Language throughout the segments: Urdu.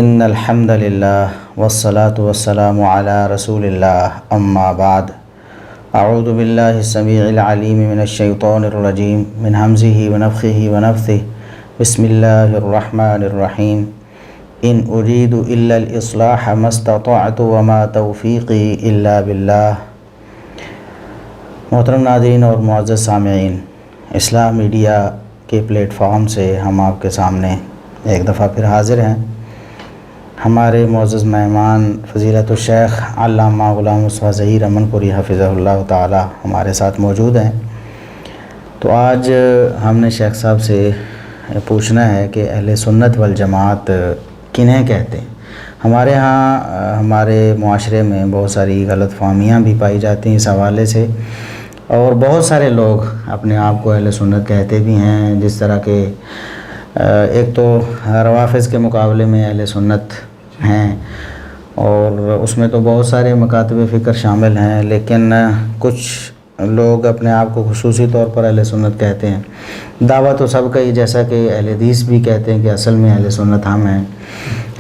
ان الحمد للہ والصلاة والسلام علی رسول اللہ اما بعد اعوذ باللہ السمیع العلیم من الشیطان الرجیم من ہمزہ ونفخہ ونفثہ بسم اللہ الرحمن الرحیم ان اريد الا الاصلاح ما استطعت وما توفیقی الا باللہ۔ محترم ناظرین اور معزز سامعین، اصلاح میڈیا کے پلیٹ فارم سے ہم آپ کے سامنے ایک دفعہ پھر حاضر ہیں۔ ہمارے معزز مہمان فضیلت الشیخ علامہ غلام مصطفیٰ ظہیر امن پوری حفظہ اللہ تعالی ہمارے ساتھ موجود ہیں۔ تو آج ہم نے شیخ صاحب سے پوچھنا ہے کہ اہل سنت والجماعت کنہیں کہتے ہیں۔ ہمارے ہاں ہمارے معاشرے میں بہت ساری غلط فہمیاں بھی پائی جاتی ہیں اس حوالے سے، اور بہت سارے لوگ اپنے آپ کو اہل سنت کہتے بھی ہیں، جس طرح کہ ایک تو روافض کے مقابلے میں اہل سنت ہیں، اور اس میں تو بہت سارے مکاتب فکر شامل ہیں، لیکن کچھ لوگ اپنے آپ کو خصوصی طور پر اہل سنت کہتے ہیں۔ دعویٰ تو سب کا ہی، جیسا کہ اہل حدیث بھی کہتے ہیں کہ اصل میں اہل سنت ہم ہیں،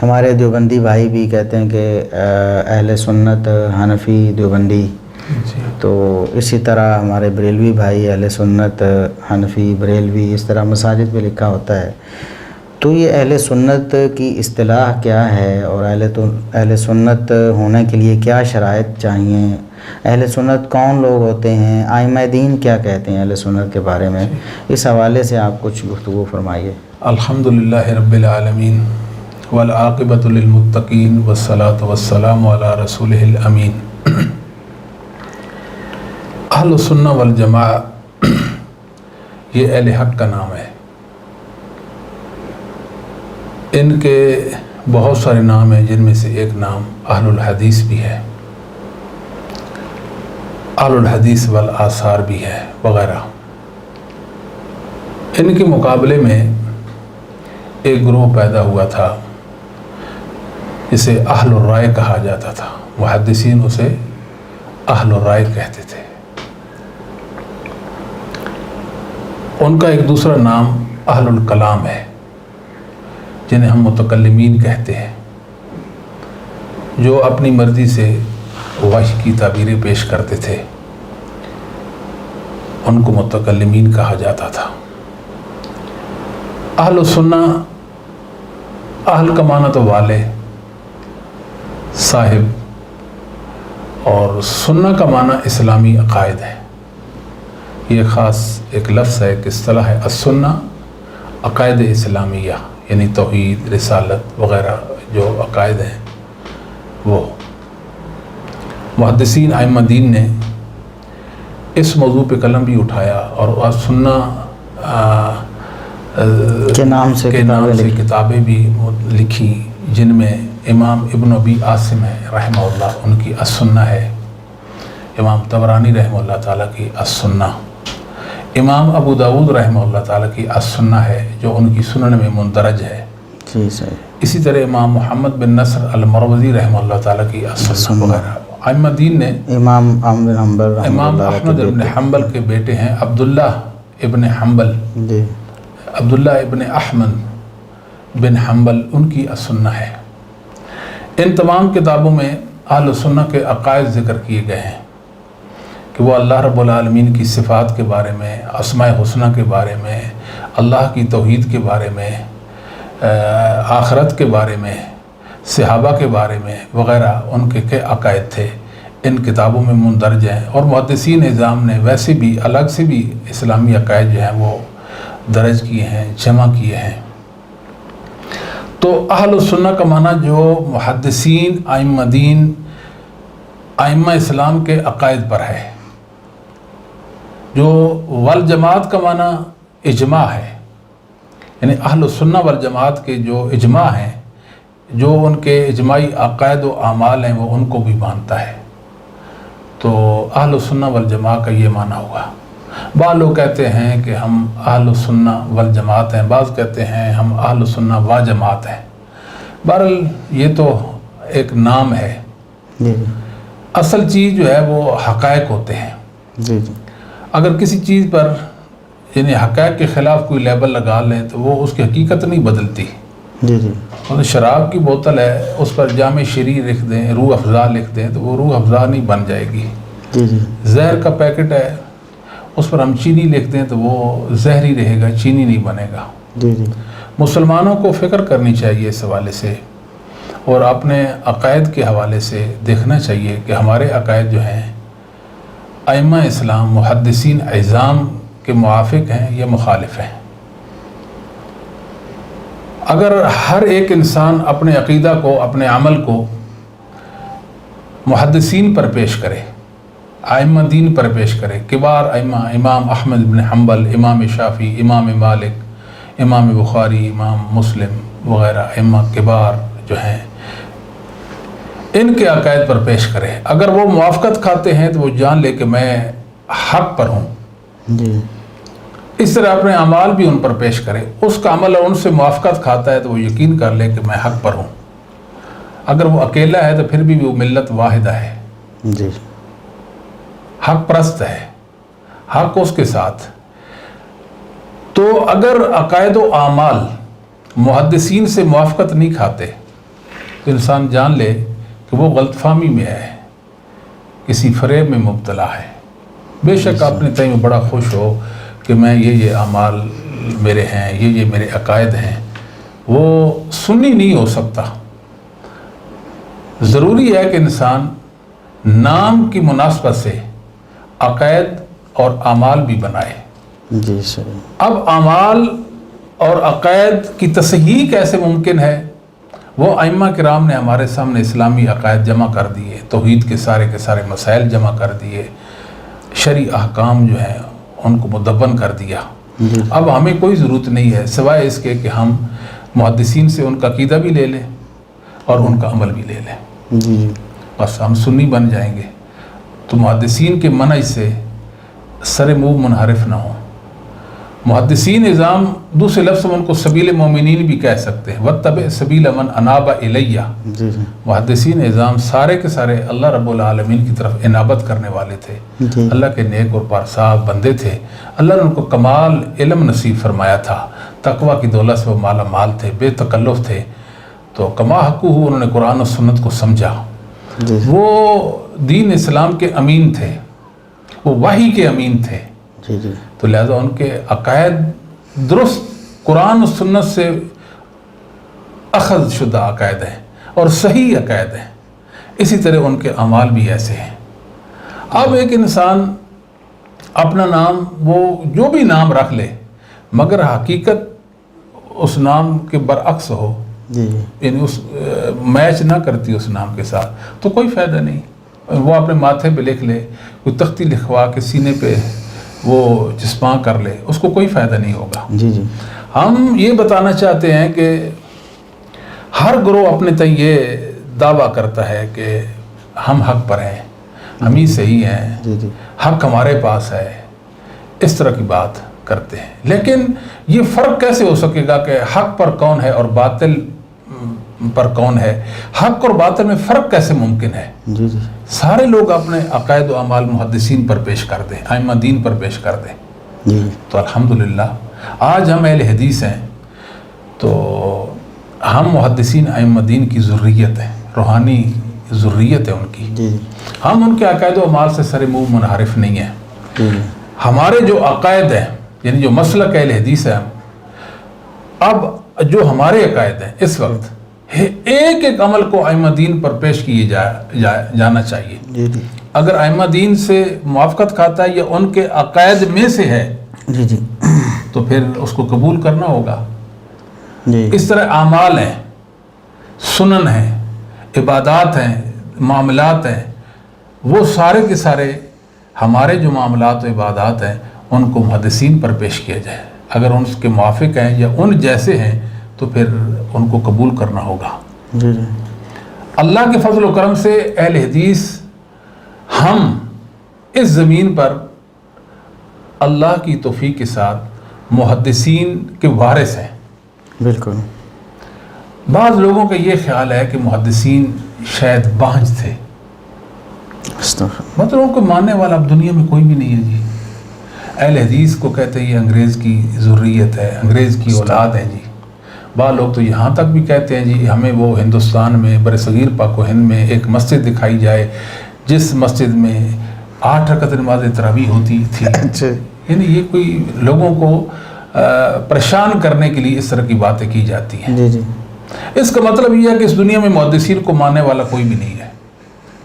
ہمارے دیوبندی بھائی بھی کہتے ہیں کہ اہل سنت حنفی دیوبندی، تو اسی طرح ہمارے بریلوی بھائی اہل سنت حنفی بریلوی، اس طرح مساجد پہ لکھا ہوتا ہے۔ تو یہ اہل سنت کی اصطلاح کیا ہے، اور اہل سنت ہونے کے لیے کیا شرائط چاہیے، اہل سنت کون لوگ ہوتے ہیں، ائمہ دین کیا کہتے ہیں اہل سنت کے بارے میں، اس حوالے سے آپ کچھ گفتگو فرمائیے۔ الحمدللہ رب العالمین والعاقبۃ للمتقین والصلاۃ والسلام علی رسولہ الامین۔ اہل سنہ والجماعہ یہ اہل حق کا نام ہے۔ ان کے بہت سارے نام ہیں، جن میں سے ایک نام اہل الحدیث بھی ہے، اہل الحدیث والآثار بھی ہے وغیرہ۔ ان کے مقابلے میں ایک گروہ پیدا ہوا تھا جسے اہل الرائے کہا جاتا تھا، محدثین اسے اہل الرائے کہتے تھے۔ ان کا ایک دوسرا نام اہل الکلام ہے، جنہیں ہم متکلمین کہتے ہیں، جو اپنی مرضی سے وحی کی تعبیریں پیش کرتے تھے، ان کو متکلمین کہا جاتا تھا۔ اہل سنہ، اہل کا معنی تو والے، صاحب، اور سنہ کا معنی اسلامی عقائد ہے۔ یہ خاص ایک لفظ ہے، ایک اصطلاح ہے، السنہ عقائد اسلامیہ، یعنی توحید، رسالت وغیرہ جو عقائد ہیں وہ۔ محدثین ائمہ دین نے اس موضوع پہ قلم بھی اٹھایا اور سنہ کے نام سے کتابیں بھی لکھی، جن میں امام ابن ابی عاصم ہے رحمہ اللہ، ان کی السنہ ہے، امام طبرانی رحمہ اللہ تعالیٰ کی السنہ، امام ابو داود رحمہ اللہ تعالیٰ کی السنہ ہے جو ان کی سنن میں مندرج ہے۔ جی صحیح۔ اسی طرح امام محمد بن نصر المروزی رحمہ اللہ تعالیٰ کی السنہ وغیرہ۔ ائمہ دین نے امام احمد ابن حنبل کے بیٹے ہیں عبداللہ ابن حنبل، عبداللہ ابن احمد بن حنبل، ان کی السنہ ہے۔ ان تمام کتابوں میں اہل سنہ کے عقائد ذکر کیے گئے ہیں کہ وہ اللہ رب العالمین کی صفات کے بارے میں، اسماء حسنہ کے بارے میں، اللہ کی توحید کے بارے میں، آخرت کے بارے میں، صحابہ کے بارے میں وغیرہ، ان کے عقائد تھے، ان کتابوں میں مندرج ہیں۔ اور محدثین نظام نے ویسے بھی الگ سے بھی اسلامی عقائد جو ہیں وہ درج کیے ہیں، جمع کیے ہیں۔ تو اہل السنہ کا معنی جو محدثین، ائمہ دین، ائمہ اسلام کے عقائد پر ہے، جو والجماعت کا معنی اجماع ہے، یعنی اہل السنہ والجماعت کے جو اجماع ہیں، جو ان کے اجماعی عقائد و اعمال ہیں، وہ ان کو بھی مانتا ہے۔ تو اہل السنہ والجماع کا یہ معنی ہوا۔ بعض لوگ کہتے ہیں کہ ہم اہل السنہ والجماعت ہیں، بعض کہتے ہیں ہم اہل السنہ و جماعت ہیں۔ بہرحال یہ تو ایک نام ہے، اصل چیز جو ہے وہ حقائق ہوتے ہیں۔ اگر کسی چیز پر یعنی حقائق کے خلاف کوئی لیبل لگا لیں تو وہ اس کی حقیقت نہیں بدلتی، جی جی اور شراب کی بوتل ہے اس پر جامع شری لکھ دیں، روح افزا لکھ دیں، تو وہ روح افزا نہیں بن جائے گی۔ جی جی زہر کا پیکٹ ہے اس پر ہم چینی لکھ دیں تو وہ زہر ہی رہے گا، چینی نہیں بنے گا۔ جی جی مسلمانوں کو فکر کرنی چاہیے اس حوالے سے، اور اپنے عقائد کے حوالے سے دیکھنا چاہیے کہ ہمارے عقائد جو ہیں ائمہ اسلام محدثین اعظام کے موافق ہیں یا مخالف ہیں۔ اگر ہر ایک انسان اپنے عقیدہ کو، اپنے عمل کو محدثین پر پیش کرے، ائمہ دین پر پیش کرے، کبار ائمہ، امام احمد بن حنبل، امام شافعی، امام مالک، امام بخاری، امام مسلم وغیرہ ائمہ کبار جو ہیں، ان کے عقائد پر پیش کرے، اگر وہ موافقت کھاتے ہیں تو وہ جان لے کہ میں حق پر ہوں۔ جی اس طرح اپنے اعمال بھی ان پر پیش کرے، اس کا عمل ان سے موافقت کھاتا ہے تو وہ یقین کر لے کہ میں حق پر ہوں۔ اگر وہ اکیلا ہے تو پھر بھی وہ ملت واحدہ ہے، جی حق پرست ہے، حق اس کے ساتھ۔ تو اگر عقائد و اعمال محدثین سے موافقت نہیں کھاتے تو انسان جان لے کہ وہ غلط فہمی میں ہے، کسی فریب میں مبتلا ہے۔ بے شک اپنے تئیں میں بڑا خوش ہو کہ میں یہ اعمال میرے ہیں، یہ میرے عقائد ہیں، وہ سنی نہیں ہو سکتا۔ ضروری ہے کہ انسان نام کی مناسبت سے عقائد اور اعمال بھی بنائے۔ جی صحیح۔ اب اعمال اور عقائد کی تصحیح کیسے ممکن ہے؟ وہ ائمہ کرام نے ہمارے سامنے اسلامی عقائد جمع کر دیے، توحید کے سارے مسائل جمع کر دیے، شرعی احکام جو ہیں ان کو مدون کر دیا۔ اب ہمیں کوئی ضرورت نہیں ہے سوائے اس کے کہ ہم محدثین سے ان کا عقیدہ بھی لے لیں اور ان کا عمل بھی لے لیں، جی بس ہم سنی بن جائیں گے۔ تو محدثین کے منہج سے سر منہ منحرف نہ ہوں۔ محدثین نظام دوسرے لفظ میں ان کو سبیل مومنین بھی کہہ سکتے ہیں، وَاتَّبِعْ سَبِيلَ مَنْ أَنَابَ إِلَيَّ۔ جی جی محدثین نظام سارے کے سارے اللہ رب العالمین کی طرف انابت کرنے والے تھے، جی اللہ کے نیک اور پارساب بندے تھے۔ اللہ نے ان کو کمال علم نصیب فرمایا تھا، تقوی کی دولت سے وہ مالا مال تھے، بے تکلف تھے، تو کما حقوہ انہوں نے قرآن و سنت کو سمجھا۔ جی وہ دین اسلام کے امین تھے، وہ وحی کے امین تھے، جی جی تو لہذا ان کے عقائد درست قرآن و سنت سے اخذ شدہ عقائد ہیں اور صحیح عقائد ہیں۔ اسی طرح ان کے اعمال بھی ایسے ہیں۔ اب ایک انسان اپنا نام وہ جو بھی نام رکھ لے مگر حقیقت اس نام کے برعکس ہو، جی جی یعنی اس میچ نہ کرتی اس نام کے ساتھ، تو کوئی فائدہ نہیں۔ وہ اپنے ماتھے پہ لکھ لے، کوئی تختی لکھوا کے سینے پہ وہ چسپاں کر لے، اس کو کوئی فائدہ نہیں ہوگا۔ جی جی ہم یہ بتانا چاہتے ہیں کہ ہر گروہ اپنے تئیں یہ دعویٰ کرتا ہے کہ ہم حق پر ہیں، ہم ہی صحیح ہیں، جی جی حق ہمارے پاس ہے، اس طرح کی بات کرتے ہیں۔ لیکن یہ فرق کیسے ہو سکے گا کہ حق پر کون ہے اور باطل پر کون ہے؟ حق اور باطل میں فرق کیسے ممکن ہے؟ جی جی سارے لوگ اپنے عقائد و اعمال محدثین پر پیش کر دیں، ائمہ دین پر پیش کر دیں، جی تو الحمدللہ آج ہم اہل حدیث ہیں تو ہم محدثین ائمہ دین کی ذریت ہیں، روحانی ذریت ہے ان کی۔ جی ہم ان کے عقائد و اعمال سے سر منہ منحرف نہیں ہیں۔ جی ہمارے جو عقائد ہیں، یعنی جو مسلک اہل حدیث ہے، اب جو ہمارے عقائد ہیں اس وقت ایک ایک عمل کو ائمہ دین پر پیش کیے جانا چاہیے۔ جی جی اگر ائمہ دین سے موافقت کھاتا ہے یا ان کے عقائد میں سے ہے جی جی تو پھر اس کو قبول کرنا ہوگا۔ جی اس طرح اعمال ہیں، سنن ہیں، عبادات ہیں، معاملات ہیں، وہ سارے کے سارے ہمارے جو معاملات و عبادات ہیں ان کو محدثین پر پیش کیا جائے۔ اگر ان کے موافق ہیں یا ان جیسے ہیں تو پھر ان کو قبول کرنا ہوگا۔ جی جی اللہ کے فضل و کرم سے اہل حدیث ہم اس زمین پر اللہ کی توفیق کے ساتھ محدثین کے وارث ہیں۔ بالکل۔ بعض لوگوں کا یہ خیال ہے کہ محدثین شاید بانجھ تھے، استغفر۔ مطلب ان کو ماننے والا اب دنیا میں کوئی بھی نہیں ہے جی۔ اہل حدیث کو کہتے ہیں یہ انگریز کی ذریت ہے، انگریز کی اولاد ہے جی، بعض لوگ تو یہاں تک بھی کہتے ہیں جی ہمیں وہ ہندوستان میں برصغیر پاک و ہند میں ایک مسجد دکھائی جائے جس مسجد میں 8 رکعت نماز تراویح ہوتی تھی. یعنی یہ کوئی لوگوں کو پریشان کرنے کے لیے اس طرح کی باتیں کی جاتی ہیں. جی جی. اس کا مطلب یہ ہے کہ اس دنیا میں محدثین کو ماننے والا کوئی بھی نہیں ہے.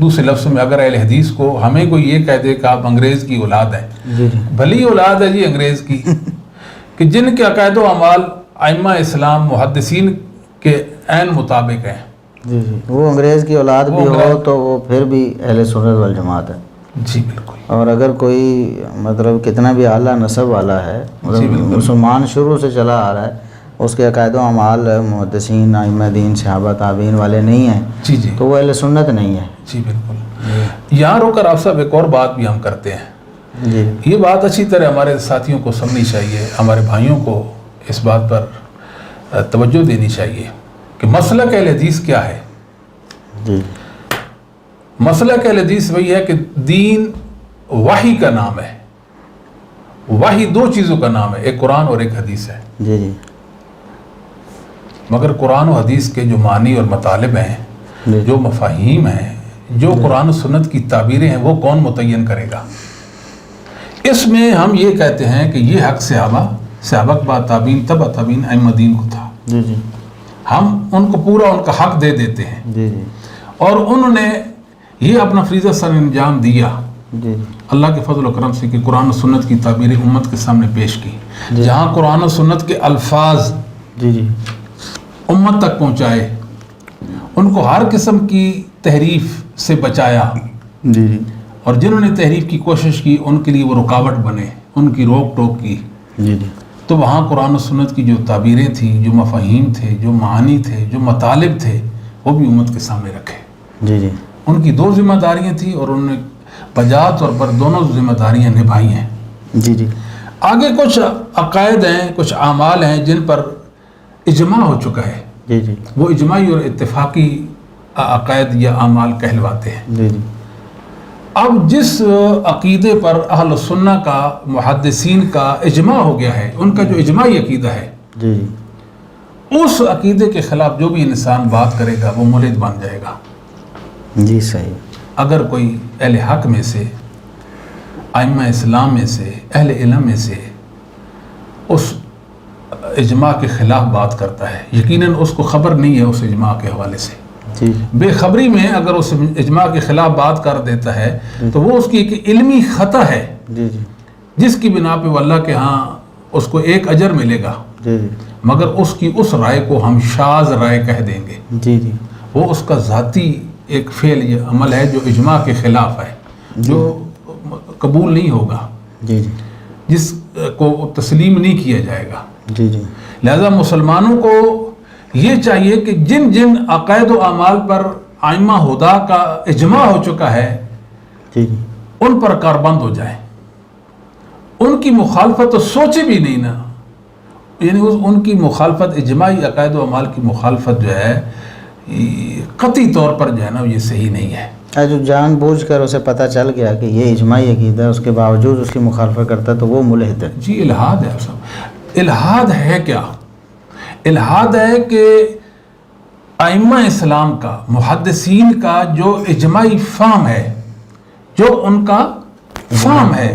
دوسرے لفظ میں اگر اہل حدیث کو ہمیں کوئی یہ کہہ دے کہ آپ انگریز کی اولاد ہیں, بھلی اولاد ہے جی انگریز کی, کہ جن کے عقائد و اعمال ائمہ اسلام محدثین کے عین مطابق ہیں. جی جی. وہ انگریز کی اولاد بھی ہو تو وہ پھر بھی اہل سنت والجماعت ہے. جی بالکل. اور اگر کوئی مطلب کتنا بھی اعلیٰ نسب والا ہے, مسلمان شروع سے چلا آ رہا ہے, اس کے عقائد و اعمال محدثین ائمہ دین صحابہ تابعین والے نہیں ہیں, جی جی, تو وہ اہل سنت نہیں ہے. جی بالکل. یہاں رو کر آپ صاحب ایک اور بات بھی ہم کرتے ہیں. جی. یہ بات اچھی طرح ہمارے ساتھیوں کو سمجھنی چاہیے, ہمارے بھائیوں کو اس بات پر توجہ دینی چاہیے کہ مسلک اہل حدیث کیا ہے. جی. مسلک اہل حدیث وہی ہے کہ دین وحی کا نام ہے. وحی 2 چیزوں کا نام ہے, ایک قرآن اور ایک حدیث ہے. جی جی. مگر قرآن و حدیث کے جو معنی اور مطالب ہیں, جو مفاہیم ہیں, جو قرآن و سنت کی تعبیریں ہیں, وہ کون متعین کرے گا؟ اس میں ہم یہ کہتے ہیں کہ یہ حق صحابہ کے بعد تابعین تبع تابعین ائمہ دین کو تھا. جی جی. ہم ان کو پورا ان کا حق دے دیتے ہیں. جی جی. اور انہوں نے یہ اپنا فریضہ سر انجام دیا جی اللہ کے فضل و کرم سے کہ قرآن و سنت کی تعبیریں امت کے سامنے پیش کی. جہاں قرآن و سنت کے الفاظ جی جی امت تک پہنچائے, ان کو ہر قسم کی تحریف سے بچایا. جی جی. اور جنہوں نے تحریف کی کوشش کی ان کے لیے وہ رکاوٹ بنے, ان کی روک ٹوک کی. جی جی. تو وہاں قرآن و سنت کی جو تعبیریں تھیں, جو مفاہیم تھے, جو معانی تھے, جو مطالب تھے, وہ بھی امت کے سامنے رکھے. جی جی. ان کی 2 ذمہ داریاں تھیں اور انہوں نے بجا طور پر دونوں ذمہ داریاں نبھائی ہیں. جی جی. آگے کچھ عقائد ہیں, کچھ اعمال ہیں جن پر اجماع ہو چکا ہے. جی جی. وہ اجماعی اور اتفاقی عقائد یا اعمال کہلواتے ہیں. جی جی. اب جس عقیدے پر اہل سنہ کا, محدثین کا اجماع ہو گیا ہے, ان کا جو اجماعی عقیدہ ہے, جی جی, اس عقیدے کے خلاف جو بھی انسان بات کرے گا وہ ملحد بن جائے گا. جی صحیح. اگر کوئی اہل حق میں سے, ائمہ اسلام میں سے, اہل علم میں سے اس اجماع کے خلاف بات کرتا ہے, یقیناً اس کو خبر نہیں ہے اس اجماع کے حوالے سے. جی. بے خبری میں اگر اس اجماع کے خلاف بات کر دیتا ہے تو وہ اس کی ایک علمی خطا ہے. جی جی. جس کی بنا پہ اللہ کے ہاں اس کو ایک اجر ملے گا. جی جی. مگر اس کی اس رائے کو ہم شاذ رائے کہہ دیں گے. جی جی. وہ اس کا ذاتی ایک فعل یا عمل ہے جو اجماع کے خلاف ہے, جو قبول نہیں ہوگا. جی جی. جس کو تسلیم نہیں کیا جائے گا. جی جی. لہذا مسلمانوں کو یہ چاہیے کہ جن جن عقائد و اعمال پر ائمہ ہدا کا اجماع ہو چکا ہے, جی جی, ان پر کاربند ہو جائیں. ان کی مخالفت تو سوچے بھی نہیں نا, یعنی ان کی مخالفت, اجماعی عقائد و اعمال کی مخالفت جو ہے قطعی طور پر جو ہے نا یہ صحیح نہیں ہے. جو جان بوجھ کر اسے پتہ چل گیا کہ یہ اجماعی عقیدہ ہے, اس کے باوجود اس کی مخالفت کرتا ہے تو وہ ملحد ہے. جی الحاد ہے. صاحب الحاد ہے کیا؟ الحاد ہے کہ ائمہ اسلام کا, محدثین کا جو اجماعی فہم ہے, جو ان کا فہم ہے,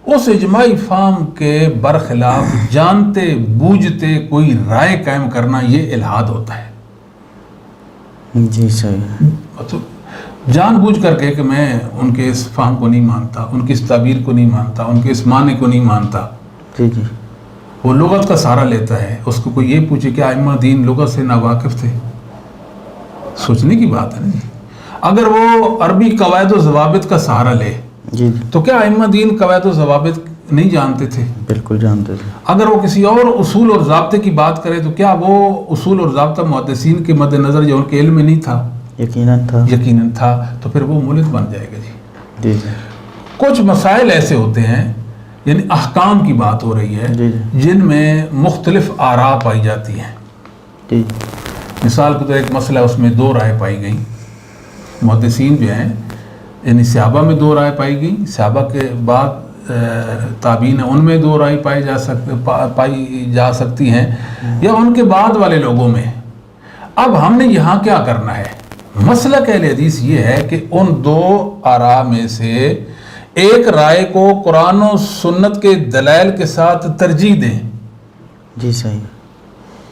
اس اجماعی فہم کے برخلاف جانتے بوجھتے کوئی رائے قائم کرنا یہ الحاد ہوتا ہے. جی صحیح. مطلب جان بوجھ کر کہ میں ان کے اس فہم کو نہیں مانتا, ان کی اس تعبیر کو نہیں مانتا, ان کے اس معنی کو نہیں مانتا. جی جی. وہ لغت کا سہارا لیتا ہے. اس کو کوئی یہ پوچھے کہ ائمہ دین لغت سے ناواقف تھے, سوچنے کی بات ہے نا. اگر وہ عربی قواعد و ضوابط کا سہارا لے جی جی, تو کیا ائمہ دین قواعد و ضوابط نہیں جانتے تھے؟ بالکل جانتے تھے. اگر وہ کسی اور اصول اور ضابطے کی بات کرے تو کیا وہ اصول اور ضابطہ محدثین کے مد نظر یا ان کے علم میں نہیں تھا؟ یقیناً تھا. یقیناً تھا. تو پھر وہ ملحد بن جائے گا. جی جی جی. کچھ مسائل ایسے ہوتے ہیں, یعنی احکام کی بات ہو رہی ہے, جی جی, جن میں مختلف آراء پائی جاتی ہیں. جی. مثال کے طور ایک مسئلہ اس میں 2 رائے پائی گئیں. محدثین جو ہیں, یعنی صحابہ میں 2 رائے پائی گئیں, صحابہ کے بعد تابعین ہیں ان میں دو رائے پائی جا سکتی ہیں یا ان کے بعد والے لوگوں میں۔ اب ہم نے یہاں کیا کرنا ہے؟ مسلک اہل حدیث یہ ہے کہ ان دو آراء میں سے ایک رائے کو قرآن و سنت کے دلائل کے ساتھ ترجیح دیں۔ جی صحیح،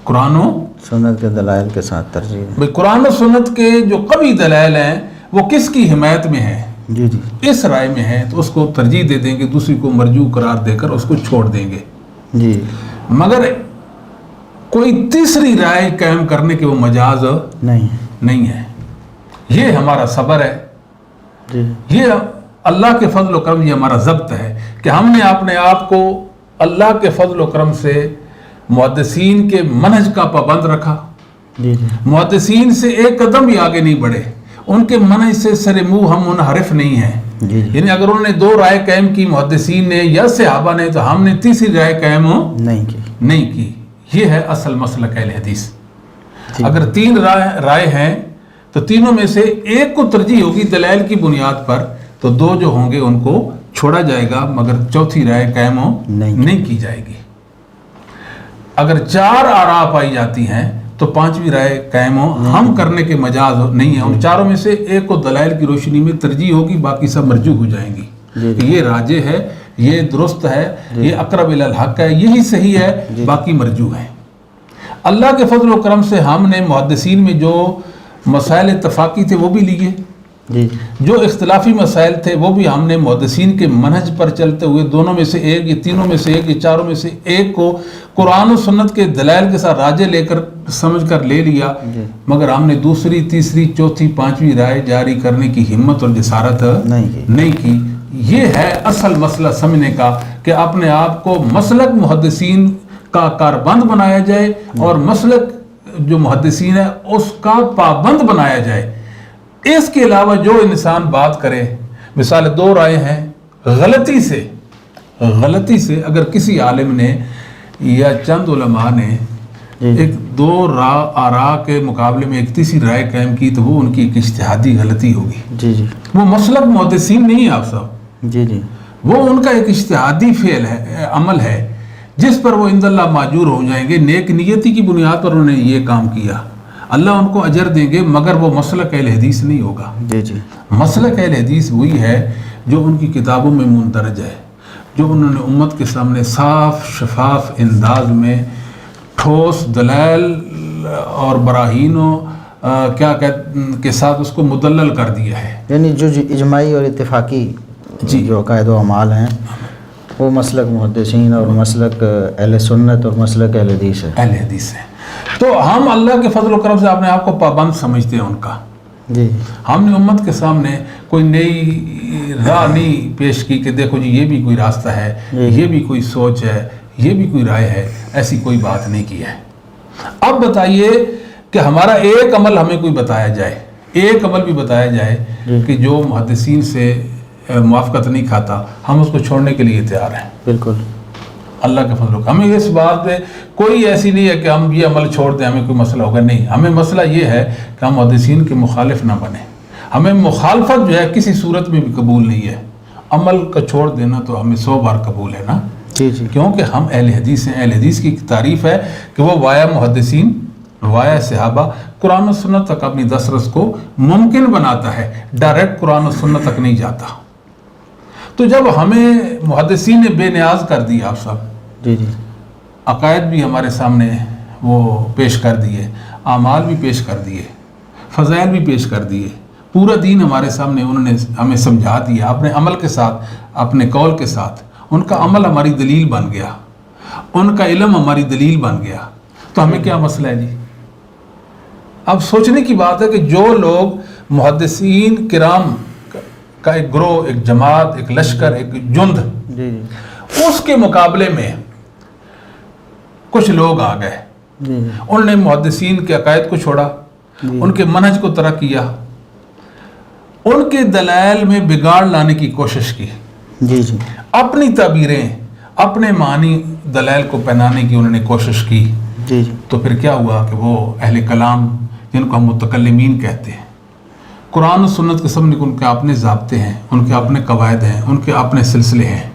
قرآن و سنت کے دلائل کے ساتھ ترجیح دیں۔ بھئی قرآن و سنت کے جو قوی دلائل ہیں وہ کس کی حمایت میں ہیں؟ جی جی اس رائے میں ہے تو اس کو ترجیح دے دیں گے، دوسری کو مرجوع قرار دے کر اس کو چھوڑ دیں گے۔ جی مگر کوئی تیسری رائے قائم کرنے کے وہ مجاز نہیں ہے۔ یہ ہمارا صبر ہے، جی یہ اللہ کے فضل و کرم، یہ ہمارا ضبط ہے کہ ہم نے اپنے آپ کو اللہ کے فضل و کرم سے محدثین کے منہج کا پابند رکھا، جی جی محدثین سے ایک قدم بھی آگے نہیں بڑھے، ان کے منہج سے سر منہ ہم منحرف نہیں ہیں۔ جی جی یعنی اگر انہوں نے دو رائے قائم کی محدثین نے یا صحابہ نے تو ہم نے تیسری رائے قائم نہیں کی۔ یہ ہے اصل مسلک اہل حدیث۔ اگر تین رائے ہیں تو تینوں میں سے ایک کو ترجیح ہوگی دلائل کی بنیاد پر، تو دو جو ہوں گے ان کو چھوڑا جائے گا، مگر چوتھی رائے قائم نہیں کی جائے گی۔ اگر چار آراء پائی جاتی ہیں تو پانچویں رائے قائم ہم کرنے کے مجاز نہیں ہے۔ ان چاروں میں سے ایک کو دلائل کی روشنی میں ترجیح ہوگی، باقی سب مرجوع ہو جائیں گی کہ یہ راجح ہے، یہ درست ہے، یہ اقرب الی الحق ہے، یہی صحیح ہے، باقی مرجوع ہے۔ اللہ کے فضل و کرم سے ہم نے محدثین میں جو مسائل اتفاقی تھے وہ بھی لیے، جو اختلافی مسائل تھے وہ بھی ہم نے محدثین کے منہج پر چلتے ہوئے دونوں میں سے ایک، یہ تینوں میں سے ایک، یہ چاروں میں سے ایک کو قرآن و سنت کے دلائل کے ساتھ راجح لے کر سمجھ کر لے لیا، مگر ہم نے دوسری، تیسری، چوتھی، پانچویں رائے جاری کرنے کی ہمت اور جسارت نہیں کی۔ یہ ہے اصل مسئلہ سمجھنے کا کہ اپنے آپ کو مسلک محدثین کا کاربند بنایا جائے اور مسلک جو محدثین ہے اس کا پابند بنایا جائے۔ اس کے علاوہ جو انسان بات کرے، مثال دو رائے ہیں، غلطی سے اگر کسی عالم نے یا چند علماء نے ایک دو آراء کے مقابلے میں ایک تیسری رائے قائم کی تو وہ ان کی ایک اجتہادی غلطی ہوگی۔ جی جی وہ مسلک محدثین نہیں ہے آپ صاحب، جی جی وہ ان کا ایک اجتہادی فعل ہے، عمل ہے، جس پر وہ عند اللہ ماجور ہو جائیں گے۔ نیک نیتی کی بنیاد پر انہوں نے یہ کام کیا، اللہ ان کو اجر دیں گے، مگر وہ مسلک اہل حدیث نہیں ہوگا۔ جی جی مسلک اہل حدیث وہی ہے جو ان کی کتابوں میں مندرج ہے، جو انہوں نے امت کے سامنے صاف شفاف انداز میں ٹھوس دلائل اور براہینوں کے ساتھ اس کو مدلل کر دیا ہے۔ یعنی جو اجماعی اور اتفاقی جو عقائد و اعمال ہیں وہ مسلک محدثین اور مسلک اہل سنت اور مسلک اہل حدیث ہے۔ اہل حدیث ہے، تو ہم اللہ کے فضل و کرم سے اپنے آپ کو پابند سمجھتے ہیں ان کا۔ جی ہم نے امت کے سامنے کوئی نئی راہ نہیں پیش کی کہ دیکھو جی یہ بھی کوئی راستہ ہے، یہ بھی کوئی سوچ ہے، یہ بھی کوئی رائے ہے، ایسی کوئی بات نہیں کی ہے۔ اب بتائیے کہ ہمارا ایک عمل ہمیں کوئی بتایا جائے، ایک عمل بھی بتایا جائے کہ جو محدثین سے موافقت نہیں کھاتا، ہم اس کو چھوڑنے کے لیے تیار ہیں۔ بالکل اللہ کے فضل و کرم، ہمیں اس بات پہ کوئی ایسی نہیں ہے کہ ہم یہ عمل چھوڑ دیں ہمیں کوئی مسئلہ ہوگا، نہیں، ہمیں مسئلہ یہ ہے کہ ہم محدثین کے مخالف نہ بنیں۔ ہمیں مخالفت جو ہے کسی صورت میں بھی قبول نہیں ہے، عمل کا چھوڑ دینا تو ہمیں 100 بار قبول ہے نا، جی جی کیونکہ ہم اہل حدیث ہیں۔ اہل حدیث کی تعریف ہے کہ وہ وایا محدثین، وایا صحابہ، قرآن و سنت تک اپنی دسترس کو ممکن بناتا ہے، ڈائریکٹ قرآن و سنت تک نہیں جاتا۔ تو جب ہمیں محدثین نے بے نیاز کر دی، آپ صاحب جی جی عقائد بھی ہمارے سامنے وہ پیش کر دیے، اعمال بھی پیش کر دیے، فضائل بھی پیش کر دیے، پورا دین ہمارے سامنے انہوں نے ہمیں سمجھا دیا اپنے عمل کے ساتھ، اپنے قول کے ساتھ۔ ان کا عمل ہماری دلیل بن گیا، ان کا علم ہماری دلیل بن گیا، تو ہمیں کیا مسئلہ ہے جی؟ اب سوچنے کی بات ہے کہ جو لوگ محدثین کرام کا ایک گروہ، ایک جماعت، ایک لشکر، ایک جند، جی اس کے مقابلے میں کچھ لوگ آ گئے، جی انہوں نے محدثین کے عقائد کو چھوڑا، ان کے منہج کو ترک کیا، ان کے دلائل میں بگاڑ لانے کی کوشش کی، جی جی اپنی تعبیریں، اپنے معنی دلائل کو پہنانے کی انہوں نے کوشش کی، جی جی تو پھر کیا ہوا کہ وہ اہل کلام جن کو ہم متکلمین کہتے ہیں، قرآن و سنت کے سب ان کے اپنے ضابطے ہیں، ان کے اپنے قواعد ہیں، ان کے اپنے سلسلے ہیں،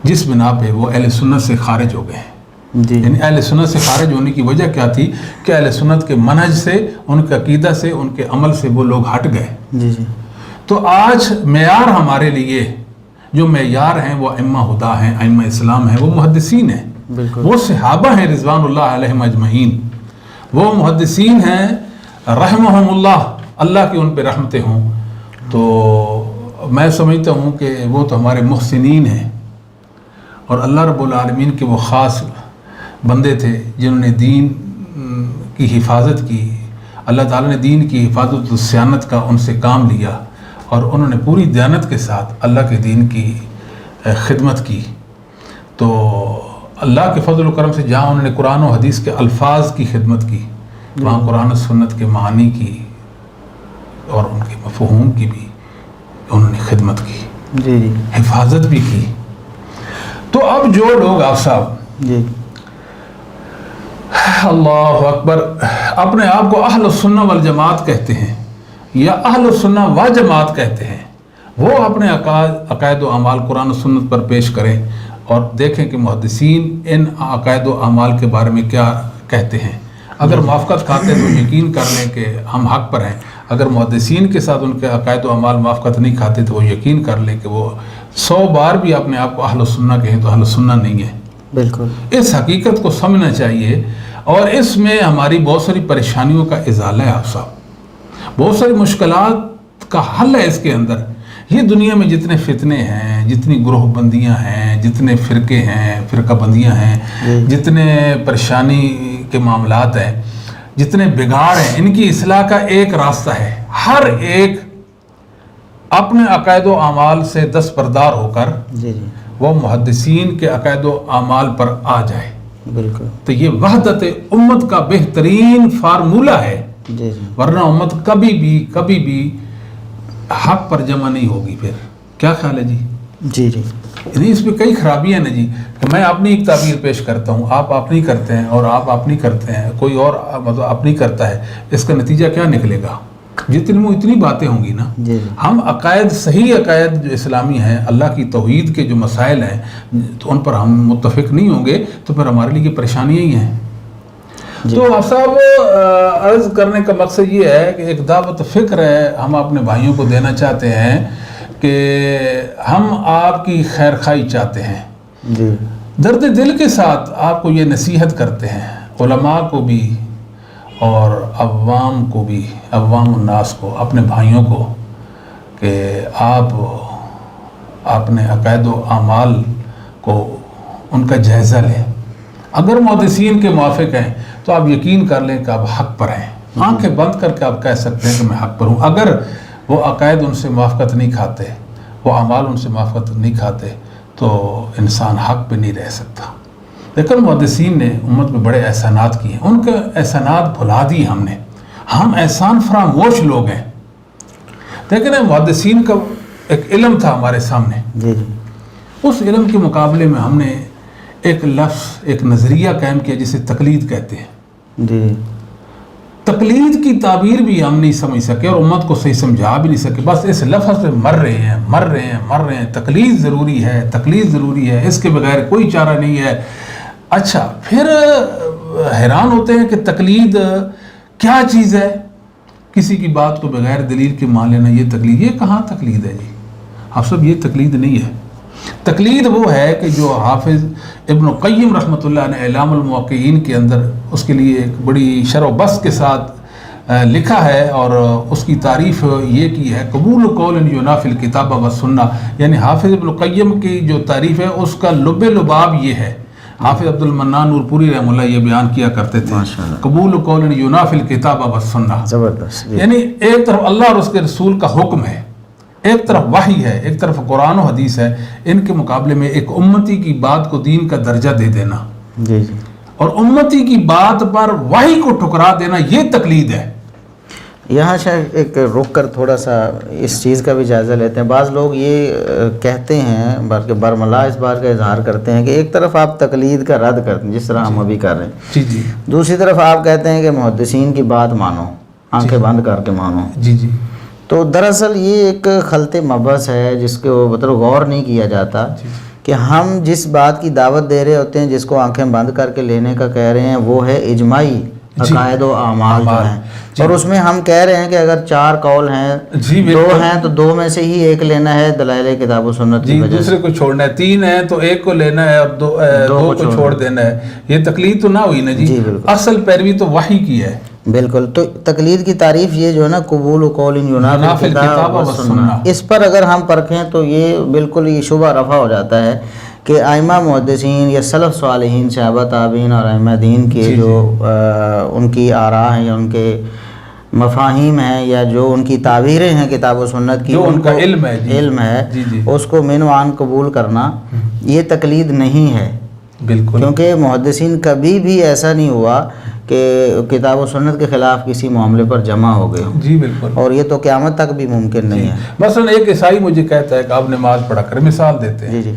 جس بنا پہ وہ اہل سنت سے خارج ہو گئے ہیں. جی یعنی اہل سنت سے خارج ہونے کی وجہ کیا تھی کہ اہل سنت کے منہج سے، ان کے عقیدہ سے، ان کے عمل سے وہ لوگ ہٹ گئے. جی جی تو آج معیار ہمارے لیے جو معیار ہیں وہ ائمہ ہدا ہیں، ائمہ اسلام ہیں، وہ محدثین ہیں، بالکل. وہ صحابہ ہیں رضوان اللہ علیہم اجمعین، وہ محدثین ہیں رحمہم اللہ، اللہ کی ان پہ رحمتیں ہوں. تو میں سمجھتا ہوں کہ وہ تو ہمارے محسنین ہیں، اور اللہ رب العالمین کے وہ خاص بندے تھے جنہوں نے دین کی حفاظت کی. اللہ تعالیٰ نے دین کی حفاظت و صیانت کا ان سے کام لیا، اور انہوں نے پوری دیانت کے ساتھ اللہ کے دین کی خدمت کی. تو اللہ کے فضل و کرم سے جہاں انہوں نے قرآن و حدیث کے الفاظ کی خدمت کی، وہاں قرآن و سنت کے معانی کی اور ان کے مفہوم کی بھی انہوں نے خدمت کی، جی جی حفاظت بھی کی. تو اب جو لوگ آپ صاحب جی اللہ اکبر اپنے آپ کو اہل السنہ والجماعت کہتے ہیں یا اہل السنہ و جماعت کہتے ہیں، وہ اپنے عقائد و اعمال قرآن و سنت پر پیش کریں اور دیکھیں کہ محدثین ان عقائد و اعمال کے بارے میں کیا کہتے ہیں. اگر موافقت کھاتے ہیں تو یقین کر لیں کہ ہم حق پر ہیں. اگر محدثین کے ساتھ ان کے عقائد و اعمال موافقت نہیں کھاتے تو وہ یقین کر لیں کہ وہ 100 بار بھی اپنے آپ کو اہل السنہ کہیں تو اہل السنہ نہیں ہے. بالکل. اس حقیقت کو سمجھنا چاہیے، اور اس میں ہماری بہت ساری پریشانیوں کا ازالہ ہے آپ صاحب، بہت ساری مشکلات کا حل ہے اس کے اندر. یہ دنیا میں جتنے فتنے ہیں، جتنی گروہ بندیاں ہیں، جتنے فرقے ہیں، فرقہ بندیاں ہیں، جتنے پریشانی کے معاملات ہیں، جتنے بگاڑ ہیں، ان کی اصلاح کا ایک راستہ ہے. ہر ایک اپنے عقائد و اعمال سے دستبردار ہو کر جی جی وہ محدثین کے عقائد و اعمال پر آ جائے. بالکل. تو یہ وحدت امت کا بہترین فارمولہ ہے، جی جی ورنہ امت کبھی بھی حق پر جمع نہیں ہوگی. پھر کیا خیال ہے جی؟ جی جی یعنی اس میں کئی خرابیاں ہیں نا جی، کہ میں اپنی ایک تعبیر پیش کرتا ہوں، آپ اپنی کرتے ہیں، اور آپ اپنی کرتے ہیں، کوئی اور مطلب اپنی کرتا ہے. اس کا نتیجہ کیا نکلے گا؟ جتنی اتنی باتیں ہوں گی نا. جی جی ہم عقائد، صحیح عقائد جو اسلامی ہیں، اللہ کی توحید کے جو مسائل ہیں، تو ان پر ہم متفق نہیں ہوں گے تو پھر ہمارے لیے پریشانیاں ہی ہیں. تو آپ صاحب عرض کرنے کا مقصد یہ ہے کہ ایک دعوت فکر ہے ہم اپنے بھائیوں کو دینا چاہتے ہیں کہ ہم آپ کی خیر خواہی چاہتے ہیں. جی درد دل کے ساتھ آپ کو یہ نصیحت کرتے ہیں، علماء کو بھی اور عوام کو بھی، عوام الناس کو، اپنے بھائیوں کو، کہ آپ اپنے عقائد و اعمال کو ان کا جائزہ لیں. اگر محدثین کے موافق ہیں تو آپ یقین کر لیں کہ آپ حق پر ہیں. آنکھیں بند کر کے آپ کہہ سکتے ہیں کہ میں حق پر ہوں. اگر وہ عقائد ان سے موافقت نہیں کھاتے، وہ اعمال ان سے موافقت نہیں کھاتے، تو انسان حق پہ نہیں رہ سکتا. لیکن محدثین نے امت میں بڑے احسانات کیے ہیں، ان کے احسانات بھلا دیے ہم نے. ہم احسان فراموش لوگ ہیں. لیکن محدثین کا ایک علم تھا ہمارے سامنے، جی جی اس علم کے مقابلے میں ہم نے ایک لفظ، ایک نظریہ قائم کیا جسے تقلید کہتے ہیں. جی تقلید کی تعبیر بھی ہم نہیں سمجھ سکے اور امت کو صحیح سمجھا بھی نہیں سکے. بس اس لفظ پہ مر رہے ہیں. تقلید ضروری ہے، تقلید ضروری ہے، اس کے بغیر کوئی چارہ نہیں ہے. اچھا، پھر حیران ہوتے ہیں کہ تقلید کیا چیز ہے؟ کسی کی بات کو بغیر دلیل کے مان لینا، یہ تقلید. یہ کہاں تقلید ہے جی؟ آپ سب، یہ تقلید نہیں ہے. تقلید وہ ہے کہ جو حافظ ابن قیم رحمۃ اللہ نے اعلام الموقعین کے اندر اس کے لیے ایک بڑی شرح و بسط کے ساتھ لکھا ہے، اور اس کی تعریف یہ کی ہے، قبول قول ینافی الکتاب والسنہ. یعنی حافظ ابن قیم کی جو تعریف ہے اس کا لب لباب یہ ہے. حافظ عبد المنان نور پوری رحمہ اللہ یہ بیان کیا کرتے تھے، قبول قول ینافی الکتاب والسنہ. زبردست. یعنی ایک طرف اللہ اور اس کے رسول کا حکم ہے، ایک طرف وحی ہے، ایک طرف قرآن و حدیث ہے. ان کے مقابلے میں ایک امتی کی بات کو دین کا درجہ دے دینا، جی جی اور امتی کی بات پر وحی کو ٹھکرا دینا، یہ تقلید ہے. یہاں شاید ایک رک کر تھوڑا سا اس چیز کا بھی جائزہ لیتے ہیں. بعض لوگ یہ کہتے ہیں، بلکہ برملا اس بات کا اظہار کرتے ہیں کہ ایک طرف آپ تقلید کا رد کرتے ہیں جس طرح ہم ابھی کر رہے ہیں، جی جی، دوسری طرف آپ کہتے ہیں کہ محدثین کی بات مانو، آنکھیں بند کر کے مانو. جی جی تو دراصل یہ ایک خلط مبحث ہے جس کو مطلب غور نہیں کیا جاتا کہ ہم جس بات کی دعوت دے رہے ہوتے ہیں، جس کو آنکھیں بند کر کے لینے کا کہہ رہے ہیں، وہ ہے اجماعی عقائد و اعمال جو ہیں، اور اس میں ہم کہہ رہے ہیں کہ اگر 4 قول ہیں، 2 ہیں تو 2 میں سے ہی ایک لینا ہے دلائل کتاب و سنت کی وجہ سے، دوسرے کو چھوڑنا ہے، 3 ہیں تو ایک کو لینا ہے اور 2 کو چھوڑ دینا ہے. یہ تقلید تو نہ ہوئی نا جی، اصل پیروی تو وحی کی ہے. بالکل. تو تقلید کی تعریف یہ جو ہے نا، قبول قول ینافی الکتاب و سنت، اس پر اگر ہم پرکھیں تو یہ بالکل یہ شبہ رفع ہو جاتا ہے کہ ائمہ محدثین یا سلف صالحین، صحابہ تابعین اور ائمہ دین کے جو ان کی آراء ہیں یا ان کے مفاہیم ہیں یا جو ان کی تعبیریں ہیں کتاب و سنت کی، جو ان کا علم ہے اس کو من وعن قبول کرنا یہ تقلید نہیں ہے. بالکل. کیونکہ محدثین کبھی بھی ایسا نہیں ہوا کہ کتاب و سنت کے خلاف کسی معاملے پر جمع ہو گئے ہوں. جی بالکل. اور یہ تو قیامت تک بھی ممکن نہیں ہے. مثلا ایک عیسائی مجھے کہتا ہے کہ آپ نماز پڑھا کر، مثال دیتے ہیں،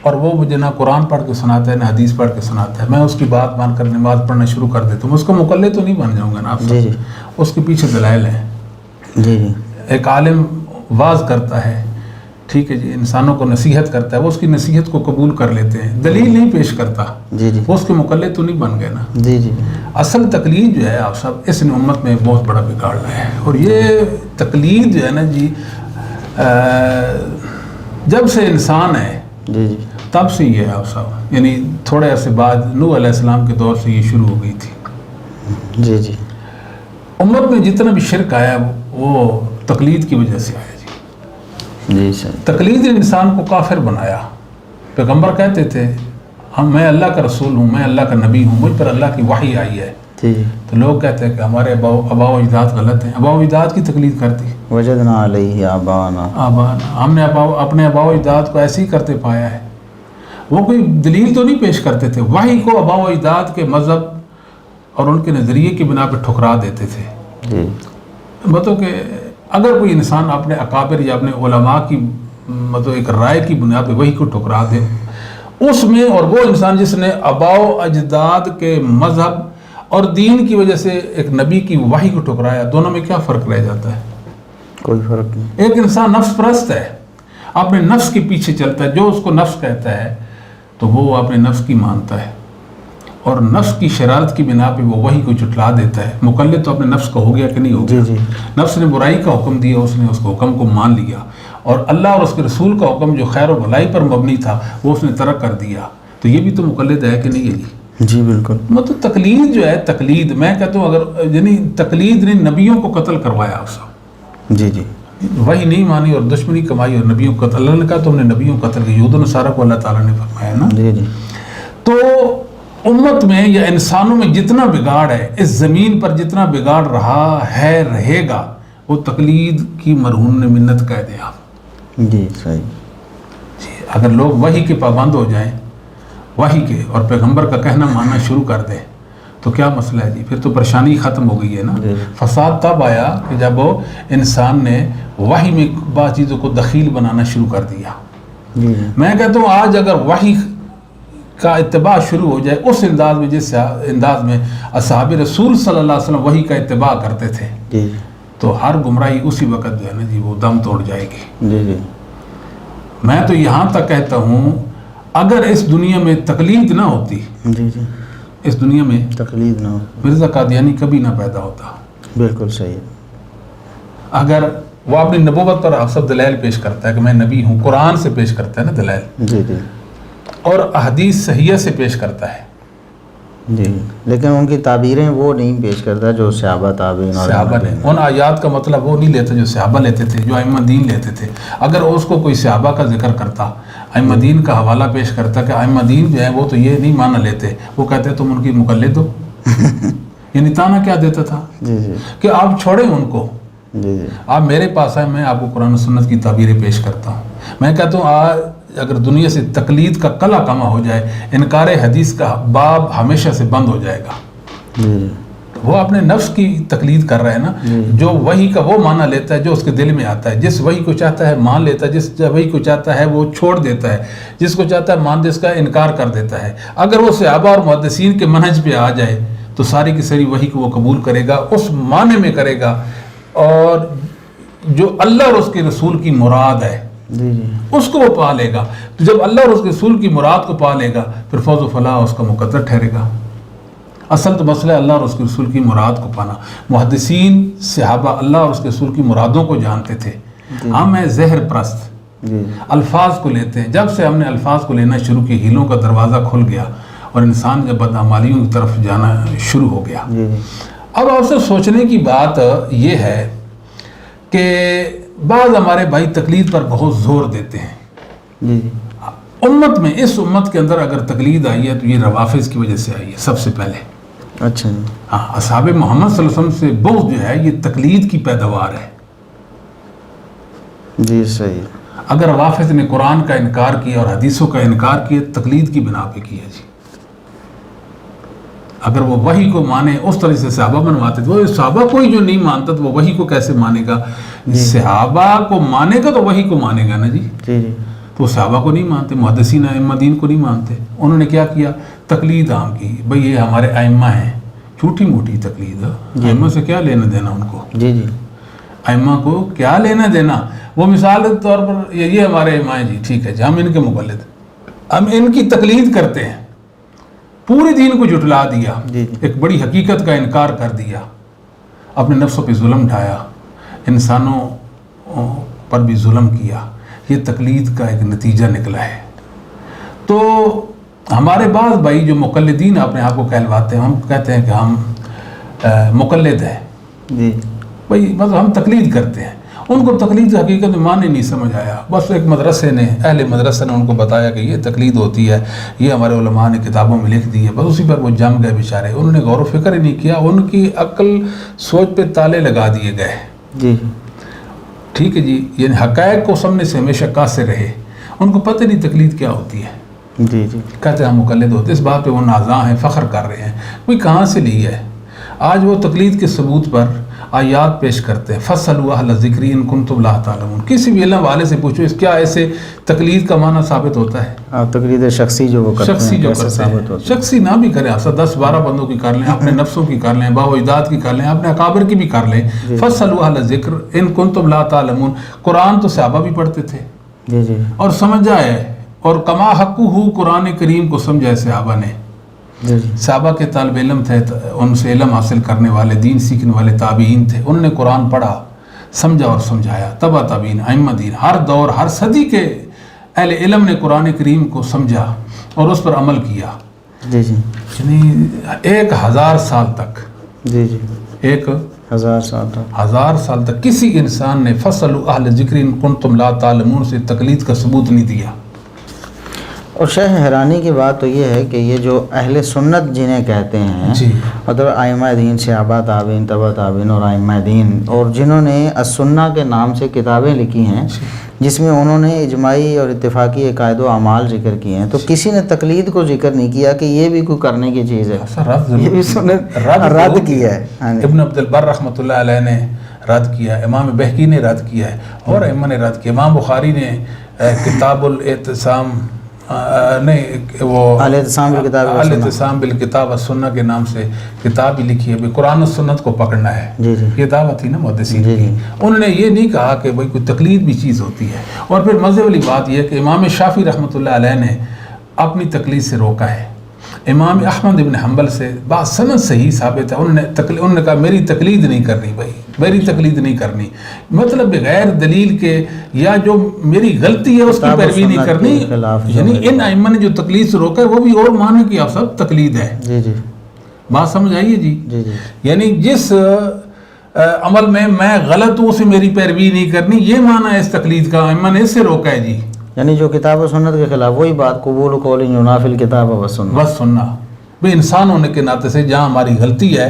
اور وہ مجھے نہ قرآن پڑھ کے سناتا ہے نہ حدیث پڑھ کے سناتا ہے، میں اس کی بات مان کر نماز پڑھنا شروع کر دیتا ہوں، اس کو مقلد تو نہیں بن جاؤں گا نا آپ. اس کے پیچھے دلائل ہیں. ایک عالم واعظ کرتا ہے، ٹھیک ہے جی، انسانوں کو نصیحت کرتا ہے، وہ اس کی نصیحت کو قبول کر لیتے ہیں، دلیل نہیں پیش کرتا، وہ اس کے مقلد تو نہیں بن گئے نا. اصل تقلید جو ہے آپ سب اس امت میں بہت بڑا بگاڑ رہا ہے. اور یہ تقلید جو ہے نا جی، جب سے انسان ہے تب سے یہ ہے آپ صاحب، یعنی تھوڑے عرصے بعد نوح علیہ السلام کے دور سے یہ شروع ہو گئی تھی. امت میں جتنا بھی شرک آیا وہ تقلید کی وجہ سے آیا جی. تقلید نے انسان کو کافر بنایا. پیغمبر کہتے تھے میں اللہ کا رسول ہوں، میں اللہ کا نبی ہوں، مجھ پر اللہ کی وحی آئی ہے. تو لوگ کہتے ہیں کہ ہمارے آباء و اجداد غلط ہیں، آباء و اجداد کی تقلید کرتی. وجدنا علیہ آبانا، ہم نے اپنے آباء و اجداد کو ایسے ہی کرتے پایا ہے. وہ کوئی دلیل تو نہیں پیش کرتے تھے، وحی کو آباء و اجداد کے مذہب اور ان کے نظریے کی بنا پہ ٹھکرا دیتے تھے. مطلب کہ اگر کوئی انسان اپنے اکابر یا اپنے علماء کی مطلب ایک رائے کی بنا پہ وحی کو ٹھکرا دے اس میں، اور وہ انسان جس نے آباء و اجداد کے مذہب اور دین کی وجہ سے ایک نبی کی وحی کو ٹھکرایا، دونوں میں کیا فرق رہ جاتا ہے؟ کوئی فرق نہیں. ایک انسان نفس پرست ہے، اپنے نفس کے پیچھے چلتا ہے، جو اس کو نفس کہتا ہے تو وہ اپنے نفس کی مانتا ہے، اور نفس کی شرارت کی بنا پہ وہ وحی کو جھٹلا دیتا ہے. مقلد تو اپنے نفس کا ہو گیا کہ نہیں ہو گیا؟ نفس نے برائی کا حکم دیا، اس نے اس کو حکم کو مان لیا، اور اللہ اور اس کے رسول کا حکم جو خیر و بھلائی پر مبنی تھا وہ اس نے ترک کر دیا. تو یہ بھی تو مقلد ہے کہ نہیں ہے جی؟ جی بالکل. مطلب تقلید جو ہے، تقلید میں کہتا ہوں اگر یعنی تقلید نے نبیوں کو قتل کروایا آپ سب. جی وہی نہیں مانی اور دشمنی کمائی اور نبیوں کو قتل. اللہ نے کہا تم نے نبیوں کو قتل کیا، یہود و نصارہ کو اللہ تعالیٰ نے فرمایا نا. تو امت میں یا انسانوں میں جتنا بگاڑ ہے، اس زمین پر جتنا بگاڑ رہا ہے رہے گا، وہ تقلید کی مرہون نے منت کہہ دے آپ. جی صحیح. جی اگر لوگ وحی کے پابند ہو جائیں، وحی کے اور پیغمبر کا کہنا ماننا شروع کر دیں تو کیا مسئلہ ہے جی؟ پھر تو پریشانی ختم ہو گئی ہے نا. فساد تب آیا کہ جب وہ انسان نے وحی میں بعض چیزوں کو دخیل بنانا شروع کر دیا. میں کہتا ہوں آج اگر وحی کا اتباع شروع ہو جائے اس انداز میں جس انداز میں اصحاب رسول صلی اللہ علیہ وسلم وحی کا اتباع کرتے تھے، تو ہر گمراہی اسی وقت جو ہے نا جی وہ دم توڑ جائے گی. میں تو یہاں تک کہتا ہوں اگر اس دنیا میں تقلید نہ ہوتی، اس دنیا میں تقلید نہ ہو، مرزا قادیانی کبھی نہ پیدا ہوتا. بالکل صحیح. اگر وہ اپنی نبوت پر آپ سب دلائل پیش کرتا ہے کہ میں نبی ہوں، قرآن سے پیش کرتا ہے نا دلائل، اور احادیث صحیحہ سے پیش کرتا ہے لیکن ان کی تعبیریں وہ نہیں پیش کرتا جو صحابہ تابعین اور صحابہ نے. ان آیات کا مطلب وہ نہیں لیتا جو صحابہ لیتے تھے، جو ائمہ دین لیتے تھے. اگر اس کو کوئی صحابہ کا ذکر کرتا، ائمہ دین کا حوالہ پیش کرتا کہ ائمہ دین جو ہے وہ تو یہ نہیں مانا لیتے، وہ کہتے تم ان کی مقلد ہو. یعنی تانا کیا دیتا تھا کہ آپ چھوڑیں ان کو، آپ میرے پاس آئیں، میں آپ کو قرآن و سنت کی تعبیریں پیش کرتا ہوں. میں کہتا ہوں آج اگر دنیا سے تقلید کا کلا کما ہو جائے، انکار حدیث کا باب ہمیشہ سے بند ہو جائے گا. وہ اپنے نفس کی تقلید کر رہا ہے نا، جو وحی کا وہ معنی لیتا ہے جو اس کے دل میں آتا ہے، جس وحی کو چاہتا ہے مان لیتا ہے، جس وحی کو چاہتا ہے وہ چھوڑ دیتا ہے، جس کو چاہتا ہے مان دے اس کا انکار کر دیتا ہے. اگر وہ صحابہ اور محدثین کے منہج پہ آ جائے تو ساری کی ساری وحی کو وہ قبول کرے گا، اس معنی میں کرے گا، اور جو اللہ اور اس کے رسول کی مراد ہے جی جی اس کو وہ پا لے گا. تو جب اللہ اور اس کے رسول کی مراد کو پا لے گا پھر فوز و فلاح اس کا مقدر ٹھہرے گا. اصل تو مسئلہ اللہ اور اس کے رسول کی مراد کو پانا. محدثین صحابہ اللہ اور اس کے رسول کی مرادوں کو جانتے تھے. ہم ہیں زہر پرست, الفاظ کو لیتے ہیں. جب سے ہم نے الفاظ کو لینا شروع کی ہیلوں کا دروازہ کھل گیا اور انسان جب بدعمالیوں کی طرف جانا شروع ہو گیا. اب آپ سے سوچنے کی بات یہ ہے کہ بعض ہمارے بھائی تقلید پر بہت زور دیتے ہیں. امت میں, اس امت کے اندر اگر تقلید آئی ہے تو یہ روافظ کی وجہ سے آئی ہے سب سے پہلے. اچھا ہاں, اصحاب محمد صلی اللہ علیہ وسلم سے بغض جو ہے یہ تقلید کی پیداوار ہے. جی صحیح. اگر روافظ نے قرآن کا انکار کیا اور حدیثوں کا انکار کیا تقلید کی بنا پہ کیا جی. اگر وہ وحی کو مانے اس طرح سے صحابہ منواتے تھے, وہ صحابہ کوئی جو نہیں مانتا تو وہ وحی کو کیسے مانے گا؟ صحابہ کو مانے گا تو وحی کو مانے گا نا جی. تو صحابہ کو نہیں مانتے, محدثین ائمہ دین کو نہیں مانتے. انہوں نے کیا کیا؟ تقلید عام کی. بھئی یہ ہمارے ائمہ ہیں, چھوٹی موٹی تقلید. ائمہ سے کیا لینا دینا ان کو؟ جی جی, ائمہ کو کیا لینا دینا؟ وہ مثال کے طور پر یہ ہمارے ائمہ ہیں جی, ٹھیک ہے جی, ہم ان کے مقلد, ہم ان کی تقلید کرتے ہیں. پورے دین کو جھٹلا دیا, ایک بڑی حقیقت کا انکار کر دیا, اپنے نفسوں پہ ظلم ڈھایا, انسانوں پر بھی ظلم کیا. یہ تقلید کا ایک نتیجہ نکلا ہے. تو ہمارے بعض بھائی جو مقلدین اپنے آپ کو کہلواتے ہیں, ہم کہتے ہیں کہ ہم مقلد ہیں جی. بھائی مطلب ہم تقلید کرتے ہیں. ان کو تقلید کی حقیقت میں معنی نہیں سمجھ آیا. بس ایک مدرسے نے, اہل مدرسے نے ان کو بتایا کہ یہ تقلید ہوتی ہے, یہ ہمارے علماء نے کتابوں میں لکھ دی ہے. بس اسی پر وہ جم گئے بیچارے. انہوں نے غور و فکر ہی نہیں کیا. ان کی عقل سوچ پہ تالے لگا دیے گئے جی. ٹھیک ہے جی, یعنی حقائق کو سمجھنے سے ہمیشہ قاصر رہے. ان کو پتہ نہیں تقلید کیا ہوتی ہے جی جی. کہتے ہیں ہم مقلد ہوتے. اس بات پہ وہ نازاں ہیں, فخر کر رہے ہیں. کوئی کہاں سے لی ہے؟ آج وہ تقلید کے ثبوت پر آیات پیش کرتے ہیں. فَاسْأَلُوا أَهْلَ الذِّكْرِ إِن كُنتُمْ لَا تَعْلَمُونَ. کسی بھی علم والے سے پوچھو اس کیا ایسے تقلید کا معنی ثابت ہوتا ہے؟ تقلید شخصی جو وہ کرتے ہیں, شخصی جو کرتے ہیں, شخصی نہ بھی کریں, آپ 10-12 بندوں کی کر لیں, اپنے نفسوں کی کر لیں, باو اجداد کی کر لیں, اپنے اکابر کی بھی کر لیں. فَاسْأَلُوا أَهْلَ الذِّكْرِ إِن كُنتُمْ لَا تَعْلَمُونَ. قرآن تو صحابہ بھی پڑھتے تھے جی جی, اور سمجھا ہے, اور کما حقہ قرآن کریم کو سمجھا ہے صحابہ نے. صحابہ کے طالب علم تھے, ان سے علم حاصل کرنے والے, دین سیکھنے والے تابعین تھے. انہوں نے قرآن پڑھا, سمجھا اور سمجھایا. تبع تابعین, ائمہ دین, ہر دور ہر صدی کے اہل علم نے قرآن کریم کو سمجھا اور اس پر عمل کیا جی جی. یعنی 1000 سال تک جی جی, 1000 سال تک کسی انسان نے فَاسْأَلُوا أَهْلَ الذِّكْرِ إِن كُنتُمْ لَا تَعْلَمُونَ سے تقلید کا ثبوت نہیں دیا. اور شاہ حیرانی کی بات تو یہ ہے کہ یہ جو اہل سنت جنہیں کہتے ہیں جی, مطلب ائمہ دین, صحابہ تابعین, تبع تابعین اور ائمہ دین, اور جنہوں نے السنہ کے نام سے کتابیں لکھی ہیں جس میں انہوں نے اجماعی اور اتفاقی عقائد و اعمال ذکر کیے ہیں, تو کسی نے تقلید کو ذکر نہیں کیا کہ یہ بھی کوئی کرنے کی چیز ہے. یہ بھی سنت رد کیا ہے. ابن عبد البر رحمۃ اللہ علیہ نے رد کیا, امام بہقی نے رد کیا ہے, اور ائمہ نے رد کیا. امام بخاری نے کتاب الاعتصام نہیں, وہ الاعتصام بالکتاب والسنہ کے نام سے کتاب بھی لکھی ہے. قرآن و سنت کو پکڑنا ہے جی جی. یہ دعوت تھی نا محدثین کی. انہوں نے یہ نہیں کہا کہ بھائی کوئی تقلید بھی چیز ہوتی ہے. اور پھر مزے والی بات یہ ہے کہ امام شافعی رحمۃ اللہ علیہ نے اپنی تقلید سے روکا ہے. امام احمد ابن حنبل سے بات سند صحیح ثابت ہے, انہوں نے کہا میری تقلید نہیں کرنی, بھائی میری تقلید نہیں کرنی, مطلب بغیر دلیل کے یا جو میری غلطی ہے اس کی پیروی نہیں کرنی. یعنی ان ائمہ نے جو تقلید سے روکا ہے وہ بھی اور معنی کہ آپ سب تقلید ہے جی جی. بات سمجھ آئیے جی. یعنی جس عمل میں غلط ہوں اسے میری پیروی نہیں کرنی, یہ معنی ہے اس تقلید کا. ائمہ نے اس سے روکا ہے جی. یعنی جو کتاب و سنت کے خلاف, وہی بات قبول قول ینافی الکتاب و سنت, بس سننا. بھئی انسان ہونے کے ناطے سے جہاں ہماری غلطی ہے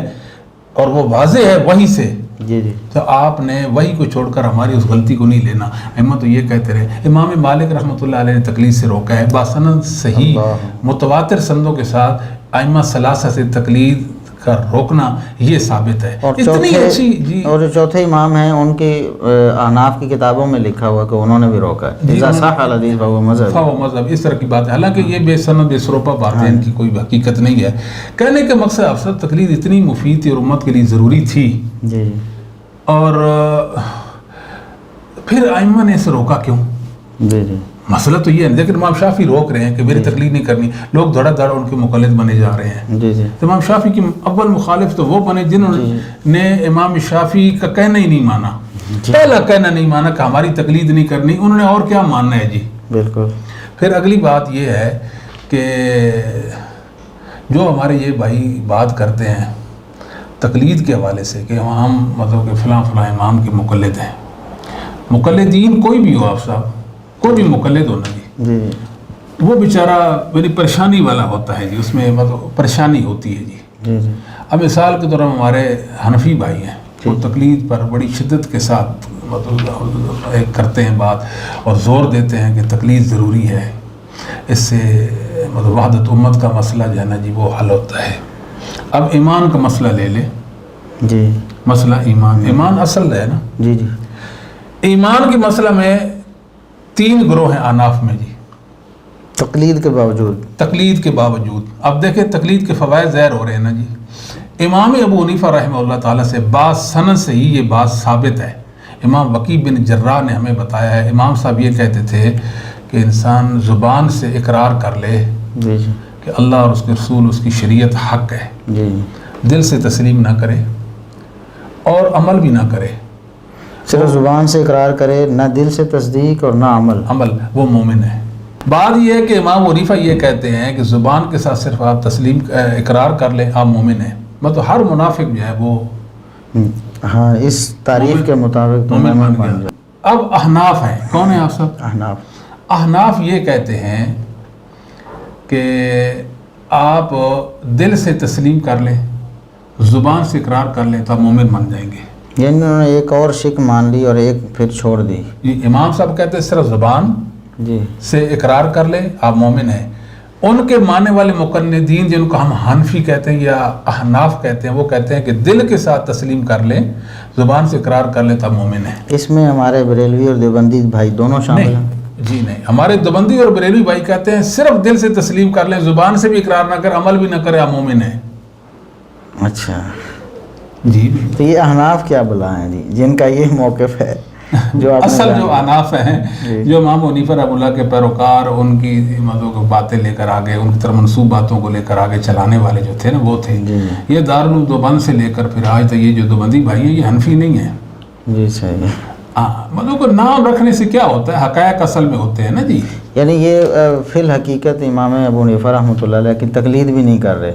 اور وہ واضح ہے وہی سے جی جی, تو آپ نے وہی کو چھوڑ کر ہماری اس غلطی کو نہیں لینا. ائمہ تو یہ کہتے رہے. امام مالک رحمۃ اللہ علیہ نے تقلید سے روکا ہے, باسند صحیح متواتر سندوں کے ساتھ ائمہ ثلاثہ سے تقلید کا روکنا یہ ثابت ہے. اور اتنی اچھی جی, اور جو چوتھے امام ہیں ان کے احناف کی کتابوں میں لکھا ہوا کہ انہوں نے بھی روکا ہے. اذا صح الحدیث فهو مذہب, اس طرح کی بات ہے. حالانکہ یہ بے سند بے سروپا باتیں, ان کی کوئی حقیقت نہیں ہے. کہنے کا مقصد افسر تقلید اتنی مفید تھی اور امت کے لیے ضروری تھی جی. اور پھر ائمہ نے اسے روکا کیوں؟ جی جی مسئلہ تو یہ ہے، لیکن امام شافعی روک رہے ہیں کہ میری تقلید نہیں کرنی، لوگ دھڑا دھڑ ان کے مقلد بنے جا رہے ہیں. جی جی تو امام شافعی کی اول مخالف تو وہ بنے جنہوں نے امام شافعی کا کہنا ہی نہیں مانا، پہلا کہنا نہیں مانا کہ ہماری تقلید نہیں کرنی، انہوں نے اور کیا ماننا ہے جی. بالکل. پھر اگلی بات یہ ہے کہ جو ہمارے یہ بھائی بات کرتے ہیں تقلید کے حوالے سے کہ ہم مطلب کہ فلاں فلاں امام کے مقلد ہیں. مقلدین کوئی بھی ہو، آپ صاحب کوئی بھی مقلد ہونا جی وہ بیچارہ میری پریشانی والا ہوتا ہے جی، اس میں مطلب پریشانی ہوتی ہے جی. جی جی اب مثال کے طور پر ہمارے حنفی بھائی ہیں، وہ تقلید پر بڑی شدت کے ساتھ مطلب کرتے ہیں بات اور زور دیتے ہیں کہ تقلید ضروری ہے، اس سے مطلب وحدت امت کا مسئلہ جو ہے نا جی وہ حل ہوتا ہے. اب ایمان کا مسئلہ لے لے جی. مسئلہ ایمان اصل ہے نا جی جی. ایمان کے مسئلہ میں 3 گروہ ہیں احناف میں جی، تقلید کے باوجود. اب دیکھیں تقلید کے فوائد ظاہر ہو رہے ہیں نا جی. امام ابو حنیفہ رحمہ اللہ تعالیٰ سے بعض سند سے ہی یہ بات ثابت ہے. امام وکیع بن جراح نے ہمیں بتایا ہے، امام صاحب یہ کہتے تھے کہ انسان زبان سے اقرار کر لے جی جی کہ اللہ اور اس کے رسول اس کی شریعت حق ہے، جی دل سے تسلیم نہ کرے اور عمل بھی نہ کرے، صرف زبان سے اقرار کرے، نہ دل سے تصدیق اور نہ عمل، وہ مومن ہے. بات یہ ہے کہ امام حنیفہ یہ کہتے ہیں کہ زبان کے ساتھ صرف آپ اقرار کر لیں آپ مومن ہیں، مطلب ہر منافق جو ہے وہ ہاں اس تعریف کے مطابق مومن بن گیا. اب احناف ہیں، کون ہیں آپ سب؟ احناف یہ کہتے ہیں کہ آپ دل سے تسلیم کر لیں، زبان سے اقرار کر لیں تو آپ مومن بن جائیں گے. یعنی انہوں نے ایک اور شک مان لی اور ایک پھر چھوڑ دی. امام صاحب کہتے ہیں صرف زبان جی سے اقرار کر لیں آپ مومن ہیں. ان کے ماننے والے مقلدین جن کو ہم حنفی کہتے ہیں یا احناف کہتے ہیں، وہ کہتے ہیں کہ دل کے ساتھ تسلیم کر لیں، زبان سے اقرار کر لیں تو آپ مومن ہیں. اس میں ہمارے بریلوی اور دیوبندی بھائی دونوں شامل ہیں؟ جی نہیں، ہمارے دیوبندی اور بریلوی بھائی کہتے ہیں صرف دل سے تسلیم کر لیں، زبان سے بھی اقرار نہ کرے، عمل بھی نہ کرے، آپ مومن ہیں. اچھا جی تو یہ احناف کیا بلا ہیں جی جن کا یہ موقف ہے؟ اصل جو احناف ہیں، جو امام حنیفہ رحمہ اللہ کے پیروکار، ان کی مطلب باتیں لے کر آگے، ان کی طرف منسوب باتوں کو لے کر آگے چلانے والے جو تھے نا وہ تھے. یہ دارالعلوم دیوبند سے لے کر پھر آج تک یہ جو دیوبندی بھائی ہیں یہ حنفی نہیں ہیں. جی صحیح. مطلب نام رکھنے سے کیا ہوتا ہے، حقائق اصل میں ہوتے ہیں نا جی. یعنی یہ فی الحقیقت امام ابو حنیفہ رحمۃ اللہ علیہ کی تقلید بھی نہیں کر رہے.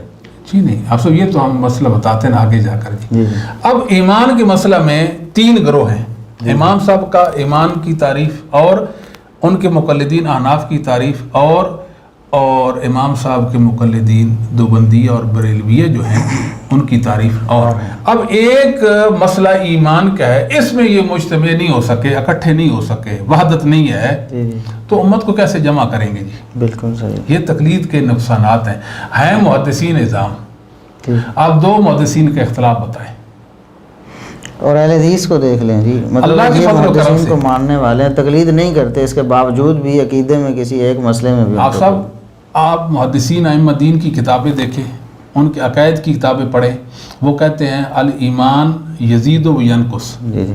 جی نہیں، آپ سب یہ تو ہم مسئلہ بتاتے ہیں آگے جا کر. جی اب ایمان کے مسئلہ میں 3 گروہ ہیں. امام صاحب کا ایمان کی تعریف اور ان کے مقلدین احناف کی تعریف اور امام صاحب کے مقلدین دیوبندی اور بریلویہ جو ہیں ان کی تعریف. اور اب ایک مسئلہ ایمان کا ہے، اس میں یہ مجتمع نہیں ہو سکے، اکٹھے نہیں ہو سکے، وحدت نہیں ہے، تو امت کو کیسے جمع کریں گے جی؟ بالکل صحیح. یہ تقلید کے نقصانات ہیں محدثین نظام. آپ 2 محدثین کا اختلاف بتائیں. اور اہل حدیث کو دیکھ لیں جی، مطلب یہ محدثین کو ماننے والے ہیں، تقلید نہیں کرتے، اس کے باوجود بھی عقیدے میں کسی ایک مسئلے میں بھی. آپ محدثین ائمہ دین کی کتابیں دیکھیں، ان کے عقائد کی کتابیں پڑھیں، وہ کہتے ہیں الایمان یزید و ینقص. جی جی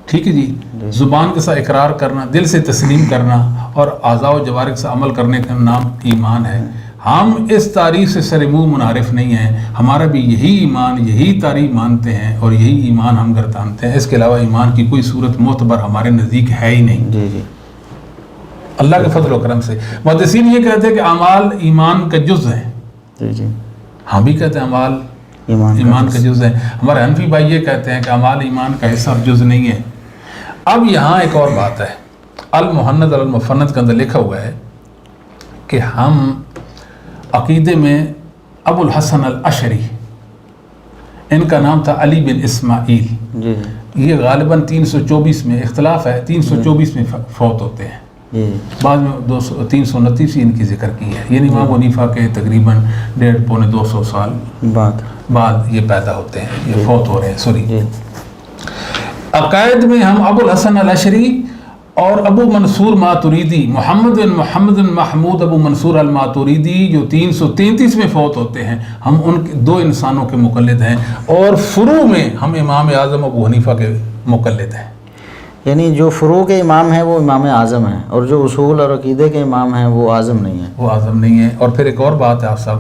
ٹھیک ہے جی. زبان کے ساتھ اقرار کرنا، دل سے تسلیم کرنا اور اعضاء و جوارح سے عمل کرنے کا نام ایمان ہے. ہم اس تعریف سے سر منہ منعرف نہیں ہیں، ہمارا بھی یہی ایمان، یہی تعریف مانتے ہیں اور یہی ایمان ہم گردانتے ہیں. اس کے علاوہ ایمان کی کوئی صورت معتبر ہمارے نزدیک ہے ہی نہیں. جی جی اللہ کے فضل و کرم سے. محدثین یہ کہتے ہیں کہ اعمال ایمان کا جز ہیں. جی جی ہم بھی کہتے ہیں اعمال ایمان کا جز ہے. ہمارے حنفی بھائی یہ کہتے ہیں کہ اعمال ایمان کا حصہ اور جز نہیں ہے. اب یہاں ایک اور بات ہے، المحند المفند کے اندر لکھا ہوا ہے کہ ہم عقیدے میں ابو الحسن الاشعری، ان کا نام تھا علی بن اسماعیل. جی یہ غالباً 324 میں، اختلاف ہے 324 میں فوت ہوتے ہیں. بعد میں 329 ان کی ذکر کی ہے، یعنی امام حنیفہ کے تقریباً 150-200 سال بعد یہ پیدا ہوتے ہیں، یہ فوت ہو رہے ہیں. عقائد میں ہم ابو الحسن الاشعری اور ابو منصور ماتوریدی، محمد بن محمود ابو منصور الماتوریدی جو 333 میں فوت ہوتے ہیں، ہم ان 2 انسانوں کے مقلد ہیں. اور فروع میں ہم امام اعظم ابو حنیفہ کے مقلد ہیں. یعنی جو فروع کے امام ہیں وہ امام اعظم ہیں، اور جو اصول اور عقیدے کے امام ہیں وہ اعظم نہیں ہیں. وہ اعظم نہیں ہے. اور پھر ایک اور بات ہے آپ صاحب،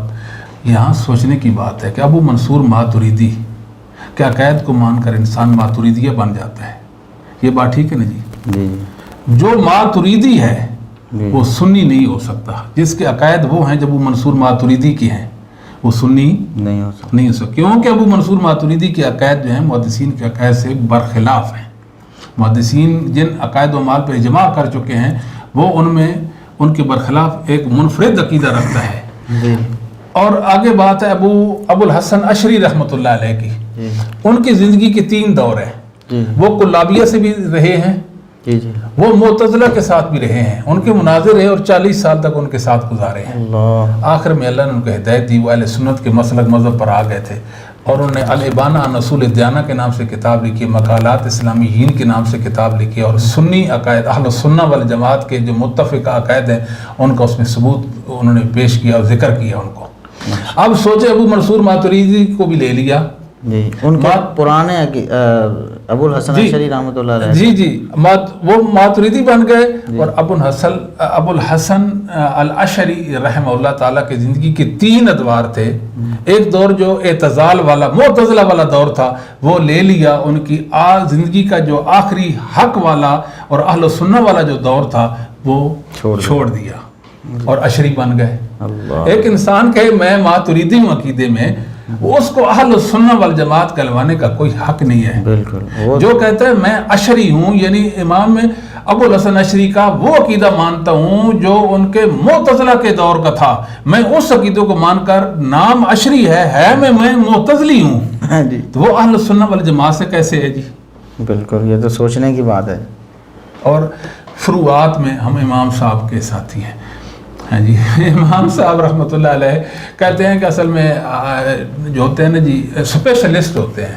یہاں سوچنے کی بات ہے کہ ابو منصور ماتریدی کے عقائد کو مان کر انسان ماتریدیہ بن جاتا ہے، یہ بات ٹھیک ہے نا جی؟ جی جو ماتریدی ہے وہ سنی نہیں ہو سکتا. جس کے عقائد وہ ہیں جب ابو منصور ماتریدی کے ہیں وہ سنی نہیں ہو سکتا، کیونکہ ابو منصور ماتریدی کے عقائد جو ہیں محدثین کے عقائد سے برخلاف ہیں. محدثین جن عقائد و اعمال پر اجماع کر چکے ہیں وہ ان میں ان کے برخلاف ایک منفرد عقیدہ رکھتا ہے. جی. اور آگے بات ہے ابو الحسن اشری رحمۃ اللہ علیہ کی. جی. ان کی زندگی کے 3 دور ہیں. جی. وہ کلابیہ سے بھی رہے ہیں، جی جی وہ معتزلہ کے ساتھ بھی رہے ہیں، ان کے مناظر رہے اور 40 سال تک ان کے ساتھ گزارے ہیں. اللہ. آخر میں اللہ نے ان کو ہدایت دی، وہ اہل سنت کے مسلک مذہب پر آ گئے تھے، اور انہوں نے الابانہ عن اصول الدیانہ کے نام سے کتاب لکھی، مقالات اسلامیین کے نام سے کتاب لکھی، اور سنی عقائد اہل السنہ والجماعت کے جو متفق عقائد ہیں ان کا اس میں ثبوت انہوں نے پیش کیا اور ذکر کیا ان کو. اب سوچے ابو منصور ماتریدی کو بھی لے لیا. جی. ان کے پرانے ابو الحسن اشعری رحمۃ اللہ علیہ. جی جی وہ ماتریدی بن گئے. اور ابو الحسن الاشعری رحمہ اللہ تعالیٰ کی زندگی کے 3 ادوار تھے. ایک دور جو اعتزال والا معتزلہ والا دور تھا وہ لے لیا، ان کی زندگی کا جو آخری حق والا اور اہل سنہ والا جو دور تھا وہ چھوڑ دیا اور اشعری بن گئے. ایک انسان کہے میں ماتریدی ہوں عقیدے میں، اس کو اہل السنہ والجماعت کہلوانے کا کوئی حق نہیں ہے. بالکل. جو کہتا ہے میں اشعری ہوں، یعنی امام میں ابو الحسن اشعری کا وہ عقیدہ مانتا ہوں جو ان کے معتزلہ کے دور کا تھا، میں اس عقیدے کو مان کر نام اشعری ہے میں معتزلی ہوں، تو وہ اہل السنہ والجماعت سے کیسے ہے جی؟ بالکل، یہ تو سوچنے کی بات ہے. اور فروعات میں ہم امام صاحب کے ساتھی ہیں. ہاں جی، امام صاحب رحمۃ اللہ علیہ کہتے ہیں کہ اصل میں جو ہوتے ہیں نا جی اسپیشلسٹ ہوتے ہیں.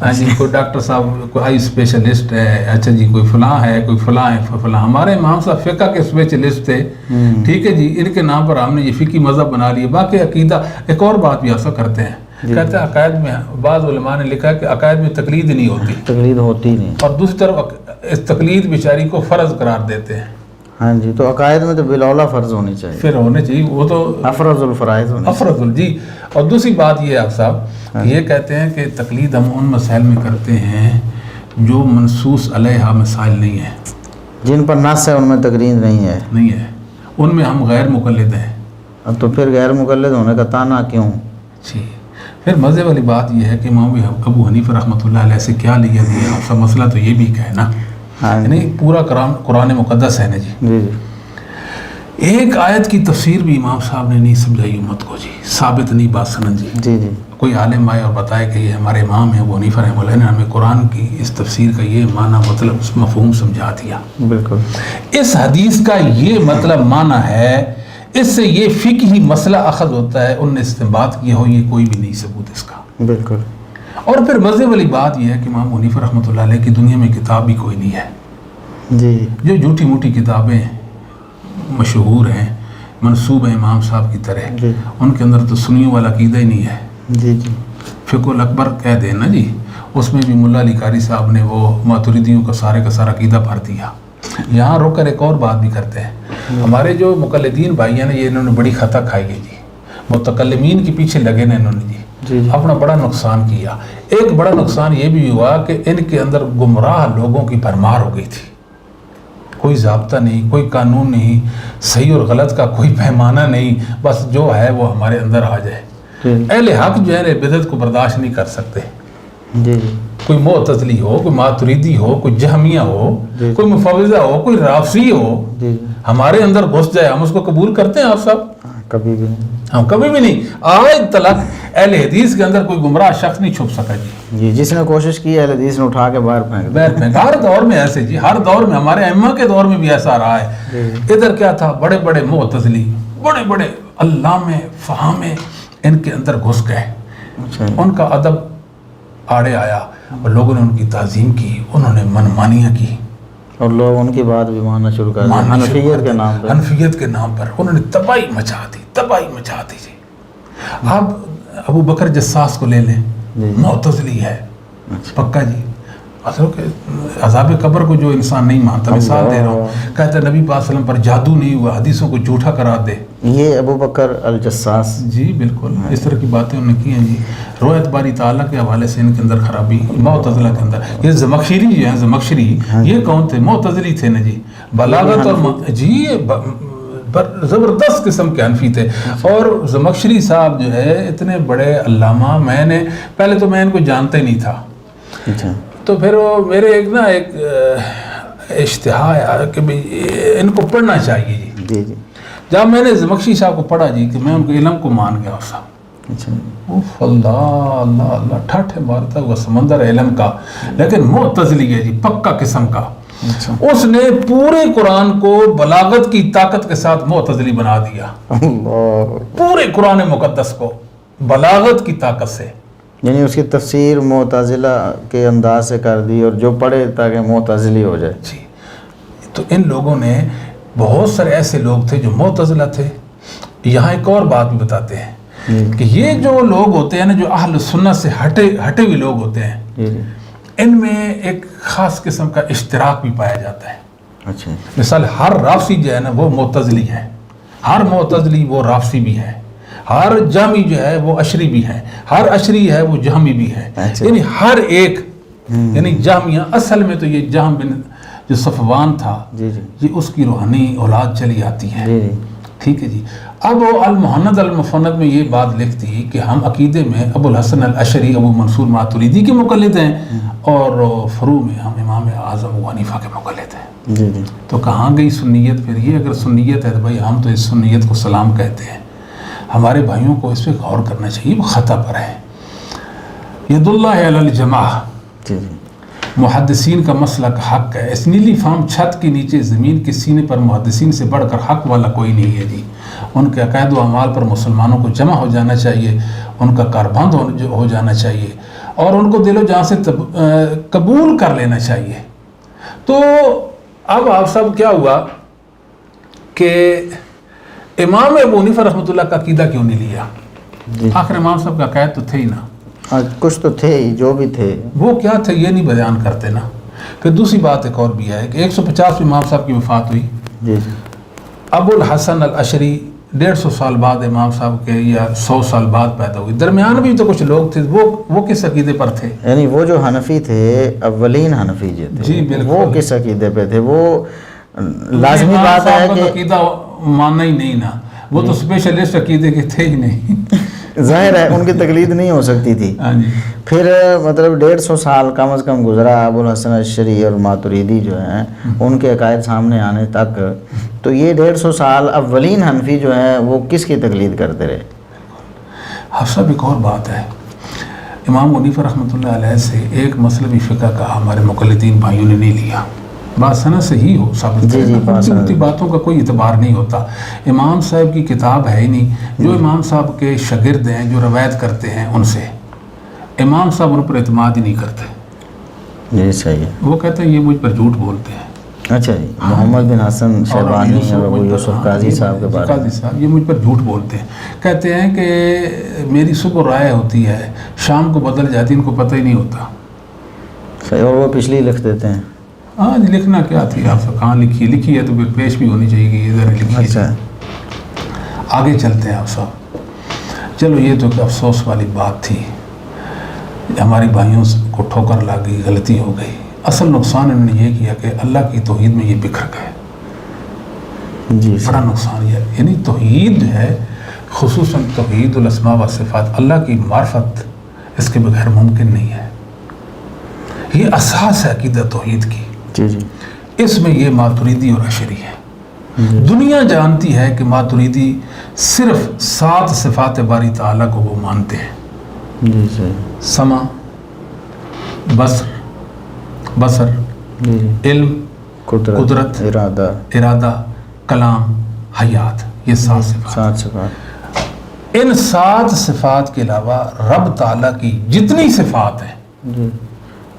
ہاں جی، کوئی ڈاکٹر صاحب کوئی آئی اسپیشلسٹ ہے، اچھا جی کوئی فلاں ہے، کوئی فلاں ہے فلاں. ہمارے امام صاحب فقہ کے اسپیشلسٹ تھے. ٹھیک ہے جی، ان کے نام پر ہم نے یہ فقہی مذہب بنا لیے. باقی عقیدہ ایک اور بات بھی ایسا کرتے ہیں، کہتے ہیں عقائد میں بعض علماء نے لکھا ہے کہ عقائد میں تقلید نہیں ہوتی، تقلید ہوتی نہیں، اور دوسری طرف اس تقلید بیچاری کو فرض قرار دیتے ہیں. ہاں جی، تو عقائد میں تو بالاولیٰ فرض ہونی چاہیے، پھر ہونے چاہیے، وہ تو افرض الفرائض ہونے افرض جی. اور دوسری بات یہ ہے آپ صاحب، یہ کہتے ہیں کہ تقلید ہم ان مسائل میں کرتے ہیں جو منصوص علیہ مسائل نہیں ہیں، جن پر نص ہے ان میں تقلید نہیں ہے، ان میں ہم غیر مقلد ہیں. اب تو پھر غیر مقلد ہونے کا تانا کیوں؟ جی. پھر مزے والی بات یہ ہے کہ امام ابو حنیفہ رحمۃ اللہ علیہ سے کیا لیا گیا؟ آپ کا مسئلہ تو یہ بھی کہ نا، یعنی پورا قرآن مقدس ہے نا جی. جی. ایک آیت کی تفسیر بھی امام صاحب نے نہیں سمجھائی امت کو جی، ثابت نہیں بات سنن جی. جی جی. کوئی عالم آئے اور بتائے کہ یہ ہمارے امام ہیں ابو حنیفہ رحمۃ اللہ نے ہمیں قرآن کی اس تفسیر کا یہ معنی مطلب اس مفہوم سمجھا دیا. بالکل. اس حدیث کا یہ مطلب معنی ہے، اس سے یہ فقہی مسئلہ اخذ ہوتا ہے، ان نے استنباط کیا ہو، یہ کوئی بھی نہیں ثبوت اس کا. بالکل. اور پھر مزے والی بات یہ ہے کہ امام حنیفہ رحمۃ اللہ علیہ کی دنیا میں کتاب بھی کوئی نہیں ہے. جی. جو جھوٹی موٹی کتابیں مشہور ہیں منسوب ہیں امام صاحب کی طرح، جی. ان کے اندر تو سنیوں والا عقیدہ ہی نہیں ہے. جی جی. فقہ الاکبر کہہ دیں نا جی، اس میں بھی ملا علی قاری صاحب نے وہ ماتریدیوں کا سارا عقیدہ بھر دیا. یہاں رک کر ایک اور بات بھی کرتے ہیں، ہمارے جو مقلدین بھائی ہیں نا، یہ انہوں نے بڑی خطا کھائی ہے جی، متکلمین کے پیچھے لگے نا انہوں نے جی، اپنا بڑا نقصان کیا. ایک بڑا نقصان یہ بھی ہوا کہ ان کے اندر گمراہ لوگوں کی بھرمار ہو گئی تھی. کوئی ضابطہ نہیں، کوئی قانون نہیں، صحیح اور غلط کا کوئی پیمانہ نہیں، بس جو ہے وہ ہمارے اندر آ جائے. اہل حق جو ہے بدعت کو برداشت نہیں کر سکتے. جی. کوئی معتزلی ہو، کوئی ماتریدی ہو، کوئی جہمیہ ہو، کوئی مفوضہ ہو، کوئی رافضی ہو، ہمارے اندر گھس جائے، ہم اس کو قبول کرتے ہیں آپ صاحب؟ کبھی بھی نہیں، ہم کبھی بھی نہیں. آج تلک اہل حدیث کے اندر کوئی گمراہ شخص نہیں چھپ سکا جی. جس نے کوشش کی اہل حدیث نے اٹھا کے باہر پھینک. ہر دور میں ایسے جی، ہر دور میں، ہمارے ائمہ کے دور میں بھی ایسا رہا ہے. ادھر کیا تھا، بڑے بڑے معتزلی، بڑے بڑے علامے فہامے ان کے اندر گھس گئے، ان کا ادب آڑے آیا اور لوگوں نے ان کی تعظیم کی، انہوں نے منمانیاں کی، اور لوگ ان کی بات بھی ماننا شروع کر دیا حنفیت کے نام پر. انہوں نے تباہی مچا دی جی. آپ ابو بکر جساس کو لے لیں، معتزلی ہے پکا جی، مطلب کہ عذاب قبر کو جو انسان نہیں مانتا، مثال دے رہا ہوں، کہتا ہے نبی پاک صلی اللہ علیہ وسلم پر جادو نہیں ہوا، حدیثوں کو جھوٹا قرار دے. یہ ابو بکر الجساس، جی بالکل اس طرح کی باتیں انہوں نے کی ہیں. جی روایت باری تعالیٰ کے حوالے سے ان کے اندر خرابی معتزلہ کے اندر. یہ زمخشری جو ہیں، زمخشری یہ کون تھے؟ معتزلی تھے نا جی. بلاغت اور جی زبردست قسم کے حنفی تھے. اور زمخشری صاحب جو ہے اتنے بڑے علامہ، میں نے پہلے تو میں ان کو جانتا ہی نہیں تھا، تو پھر وہ میرے ایک اشتہا ہے کہ ان کو پڑھنا چاہیے. جی جی جب میں نے زمخشری صاحب کو پڑھا جی کہ میں ان کے علم کو مان گیا. صاحب اللہ اللہ اللہ ٹھٹھے مارتا ہوا سمندر علم کا، لیکن معتزلی ہے جی پکا قسم کا. اس نے پورے قرآن کو بلاغت کی طاقت کے ساتھ معتزلی بنا دیا. پورے قرآن مقدس کو بلاغت کی طاقت سے، یعنی اس کی تفسیر معتزلہ کے انداز سے کر دی، اور جو پڑھے تاکہ معتزلی ہو جائے. جی تو ان لوگوں نے، بہت سارے ایسے لوگ تھے جو معتزلہ تھے. یہاں ایک اور بات بھی بتاتے ہیں کہ یہ جو لوگ ہوتے ہیں نا، جو اہل سنت سے ہٹے ہوئے لوگ ہوتے ہیں، ان میں ایک خاص قسم کا اشتراک بھی پایا جاتا ہے. اچھا مثال ہر رافضی جو ہے نا وہ معتزلی ہے، ہر معتزلی وہ رافضی بھی ہے، ہر جہمی جو ہے وہ اشری بھی ہے، ہر اشری ہے وہ جہمی بھی ہے. یعنی ہر ایک، یعنی جہمیہ اصل میں تو یہ جہم بن جو صفوان تھا یہ اس کی روحانی اولاد چلی آتی ہے. ٹھیک ہے جی. اب وہ المحند المفند میں یہ بات لکھتی کہ ہم عقیدے میں ابو الحسن الاشعری ابو منصور ماتریدی کے مقلد ہیں، اور فروع میں ہم امام اعظم ابو حنیفہ کے مقلد ہیں. تو کہاں گئی سنیت پھر؟ یہ اگر سنیت ہے تو بھائی ہم تو اس سنیت کو سلام کہتے ہیں. ہمارے بھائیوں کو اس پہ غور کرنا چاہیے، وہ خطا پر ہے. ید اللہ علی الجماع، محدثین کا مسلک حق ہے. اس نیلی فام چھت کے نیچے زمین کے سینے پر محدثین سے بڑھ کر حق والا کوئی نہیں ہے جی. ان کے عقائد و اعمال پر مسلمانوں کو جمع ہو جانا چاہیے، ان کا کاربند ہو جانا چاہیے، اور ان کو دل و جان سے قبول کر لینا چاہیے. تو اب آپ سب کیا ہوا کہ امام ابو حنیفہ رحمۃ اللہ کا عقیدہ کیوں نہیں لیا؟ آخر امام صاحب کا عقائد تو تھے ہی نا. کچھ تو تھے ہی، جو بھی تھے وہ کیا تھے یہ نہیں بیان کرتے نا. پھر دوسری بات ایک اور بھی ہے کہ 150 امام صاحب کی وفات ہوئی. ابو الحسن الاشعری 150 سال بعد امام صاحب کے، یا 100 سال بعد پیدا ہوئی. درمیان بھی تو کچھ لوگ تھے، وہ کس عقیدے پر تھے؟ یعنی وہ جو حنفی تھے، اولین حنفی جو تھے، جی بالکل، وہ کس عقیدے پہ تھے؟ وہ لازمی بات ہے کہ عقیدہ ماننا ہی نہیں نا، وہ تو اسپیشلسٹ عقیدے کے تھے ہی نہیں. ظاہر ہے ان کی تقلید نہیں ہو سکتی تھی. پھر مطلب 150 سال کم از کم گزرا ابو الحسن الاشعری اور ماتریدی جو ہیں ان کے عقائد سامنے آنے تک. تو یہ 150 سال اولین حنفی جو ہیں وہ کس کی تقلید کرتے رہے؟ حفصہ ایک اور بات ہے، امام حنیفہ رحمۃ اللہ علیہ سے ایک مطلبی فقہ کا ہمارے مقلدین بھائیوں نے نہیں لیا. بات سند سے ہی ہو ثابت ہے، باتوں کا کوئی اعتبار نہیں ہوتا. امام صاحب کی کتاب ہے ہی نہیں. جو امام صاحب کے شاگرد ہیں، جو روایت کرتے ہیں ان سے، امام صاحب ان پر اعتماد ہی نہیں کرتے. یہ صحیح ہے. وہ کہتے ہیں یہ مجھ پر جھوٹ بولتے ہیں. اچھا جی. محمد بن حسن شیبانی اور ابو یوسف قاضی صاحب کے بارے میں، قاضی صاحب یہ مجھ پر جھوٹ بولتے ہیں. کہتے ہیں کہ میری صبح رائے ہوتی ہے، شام کو بدل جاتی، ان کو پتہ ہی نہیں ہوتا. صحیح. اور وہ پچھلی لکھ دیتے ہیں. ہاں جی، لکھنا کیا تھی آپ سے، کہاں لکھی ہے تو پھر پیش بھی ہونی چاہیے کہ ادھر لکھی. اچھا آگے چلتے ہیں آپ صاحب. چلو یہ تو کہ افسوس والی بات تھی، ہمارے بھائیوں کو ٹھوکر لگ گئی، غلطی ہو گئی. اصل نقصان انہوں نے یہ کیا کہ اللہ کی توحید میں یہ بکھر گئے. جی بڑا نقصان یہ ہے. یعنی توحید جو ہے، خصوصاً توحید الاسماء و صفات، اللہ کی معرفت اس کے بغیر ممکن نہیں ہے. یہ اساس ہے عقیدہ توحید کی. جی جی. اس میں یہ ماتریدی اور اشعری ہے. دنیا جانتی ہے کہ ماتریدی صرف 7 صفات باری تعالیٰ کو وہ مانتے ہیں. جی صحیح. سمع، بصر، علم، قدرت، ارادہ، کلام، حیات، یہ 7 صفات. ان 7 صفات کے علاوہ رب تعالیٰ کی جتنی صفات ہیں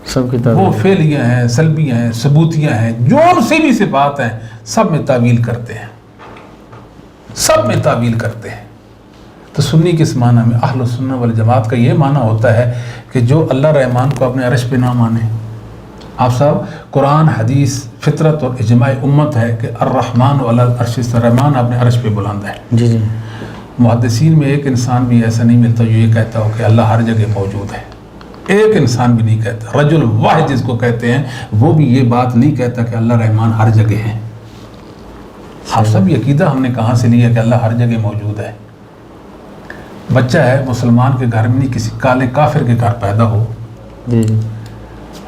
سب وہ فعلیہ ہیں، سلبیہ ہیں، ثبوتیہ ہیں، جو ان سے بھی صفات ہیں سب میں تعویل کرتے ہیں، سب میں تعویل کرتے ہیں. تو سنی کس معنی میں؟ اہل سنت والجماعت کا یہ معنی ہوتا ہے کہ جو اللہ رحمان کو اپنے عرش پہ نہ مانے، آپ صاحب قرآن حدیث فطرت اور اجماع امت ہے کہ الرحمن علی العرش استوى، رحمان اپنے عرش پہ بلند ہے. جی جی. محدثین میں ایک انسان بھی ایسا نہیں ملتا جو یہ کہتا ہو کہ اللہ ہر جگہ موجود ہے. ایک انسان بھی نہیں کہتا. رجل واحد جس کو کہتے ہیں وہ بھی یہ بات نہیں کہتا کہ اللہ رحمان ہر جگہ ہے. آپ سب یہ عقیدہ ہم نے کہاں سے لیا کہ اللہ ہر جگہ موجود ہے؟ بچہ ہے مسلمان کے گھر میں نہیں، کسی کالے کافر کے گھر پیدا ہو، جی جی،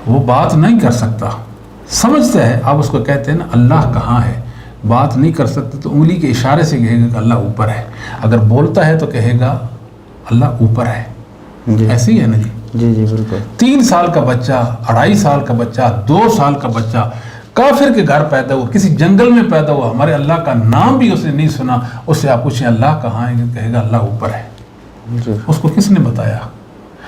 وہ بات نہیں کر سکتا، سمجھتا ہے. آپ اس کو کہتے ہیں نا اللہ کہاں ہے، بات نہیں کر سکتا تو انگلی کے اشارے سے کہے گا کہ اللہ اوپر ہے. اگر بولتا ہے تو کہے گا اللہ اوپر ہے. ایسے ہی ہے نا جی. جی جی بالکل. 3 سال کا بچہ، 2.5 سال کا بچہ، 2 سال کا بچہ کافر کے گھر پیدا ہوا، کسی جنگل میں پیدا ہوا، ہمارے اللہ کا نام بھی اس نے نہیں سنا، اس سے آپ پوچھیں اللہ کہاں ہے، کہے گا اللہ اوپر ہے. اس کو کس نے بتایا؟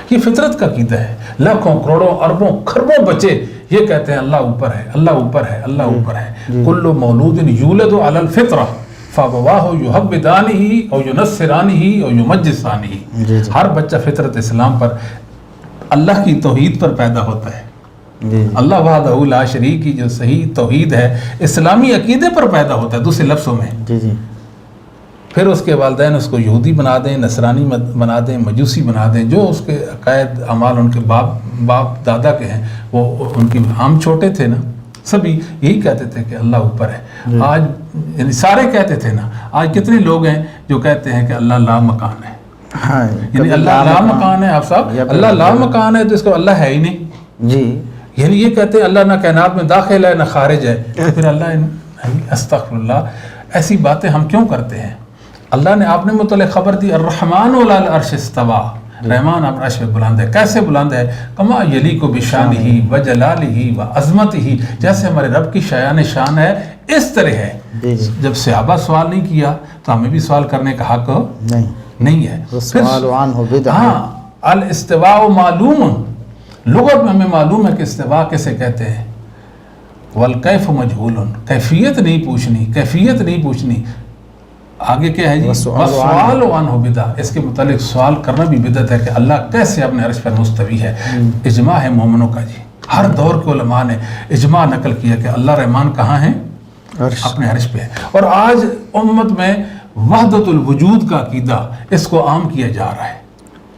یہ فطرت کا عقیدہ ہے. لاکھوں کروڑوں اربوں خربوں بچے یہ کہتے ہیں اللہ اوپر ہے، اللہ اوپر ہے، اللہ اوپر ہے. کل مولود یولد علی الفطرہ فابواہ یحودانہ او ینصرانہ او یمجسانہ. ہر بچہ فطرت اسلام پر، اللہ کی توحید پر پیدا ہوتا ہے. اللہ وحدہ لا شریک کی جو صحیح توحید ہے اسلامی عقیدے پر پیدا ہوتا ہے. دوسرے لفظوں میں جی جی، پھر اس کے والدین اس کو یہودی بنا دیں، نصرانی بنا دیں، مجوسی بنا دیں، جو اس کے عقائد اعمال ان کے باپ دادا کے ہیں وہ ان کی. ہم چھوٹے تھے نا سبھی یہی کہتے تھے کہ اللہ اوپر ہے. آج یعنی سارے کہتے تھے نا، آج کتنے لوگ ہیں جو کہتے ہیں کہ اللہ لا مکان ہے. یعنی اللہ لا مکان ہے. آپ صاحب اللہ لا مکان ہے تو اس کو اللہ ہے ہی نہیں جی. یعنی یہ کہتے ہیں اللہ نہ کائنات میں داخل ہے نہ خارج ہے، پھر اللہ نہیں. استغفر اللہ. ایسی باتیں ہم کیوں کرتے ہیں؟ اللہ نے آپ نے متعلق خبر دی الرحمن علی العرش استوى، رحمان اپنے عرش پہ بلند ہے. کیسے بلند ہے؟ کما یلیق بشانہ وجلالہ وعظمتہ، جیسے ہمارے رب کی شایان شان ہے اس طرح ہے. جب صحابہ سوال نہیں کیا تو ہمیں بھی سوال کرنے کا حق نہیں ہے. سوال عنہ بدعہ. ہاں، الاستواء معلوم، لغت میں ہمیں معلوم ہے کہ استواء کیسے کہتے ہیں. والکیف مجہول، کیفیت نہیں پوچھنی، کیفیت نہیں پوچھنی. آگے کیا ہے جی؟ سوال عنہ بدعہ، اس کے متعلق سوال کرنا بھی بدعت ہے کہ اللہ کیسے اپنے عرش پر مستوی ہے. اجماع ہے مومنوں کا جی. ہر دور کے علماء نے اجماع نقل کیا کہ اللہ رحمان کہاں ہے؟ اپنے عرش پہ ہے. اور آج امت میں وحدت الوجود کا عقیدہ اس کو عام کیا جا رہا ہے.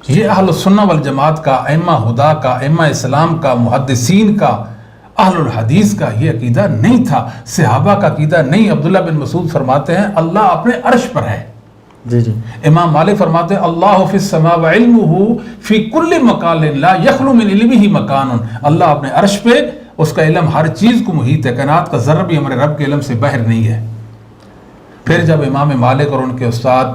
یہ اہل السنہ والجماعت کا، ائمہ ہدا کا، ائمہ اسلام کا، محدثین کا، اہل الحدیث کا یہ عقیدہ نہیں تھا. صحابہ کا عقیدہ نہیں. عبداللہ بن مسعود فرماتے ہیں اللہ اپنے عرش پر ہے. جی جی. امام مالک فرماتے ہیں اللہ فی السماء وعلمہ فی کل مکان لا یخلو من علمہ مکان. اللہ اپنے عرش پہ، اس کا علم ہر چیز کو محیط ہے. کائنات کا ذرہ بھی ہمارے رب کے علم سے باہر نہیں ہے. پھر جب امام مالک اور ان کے استاد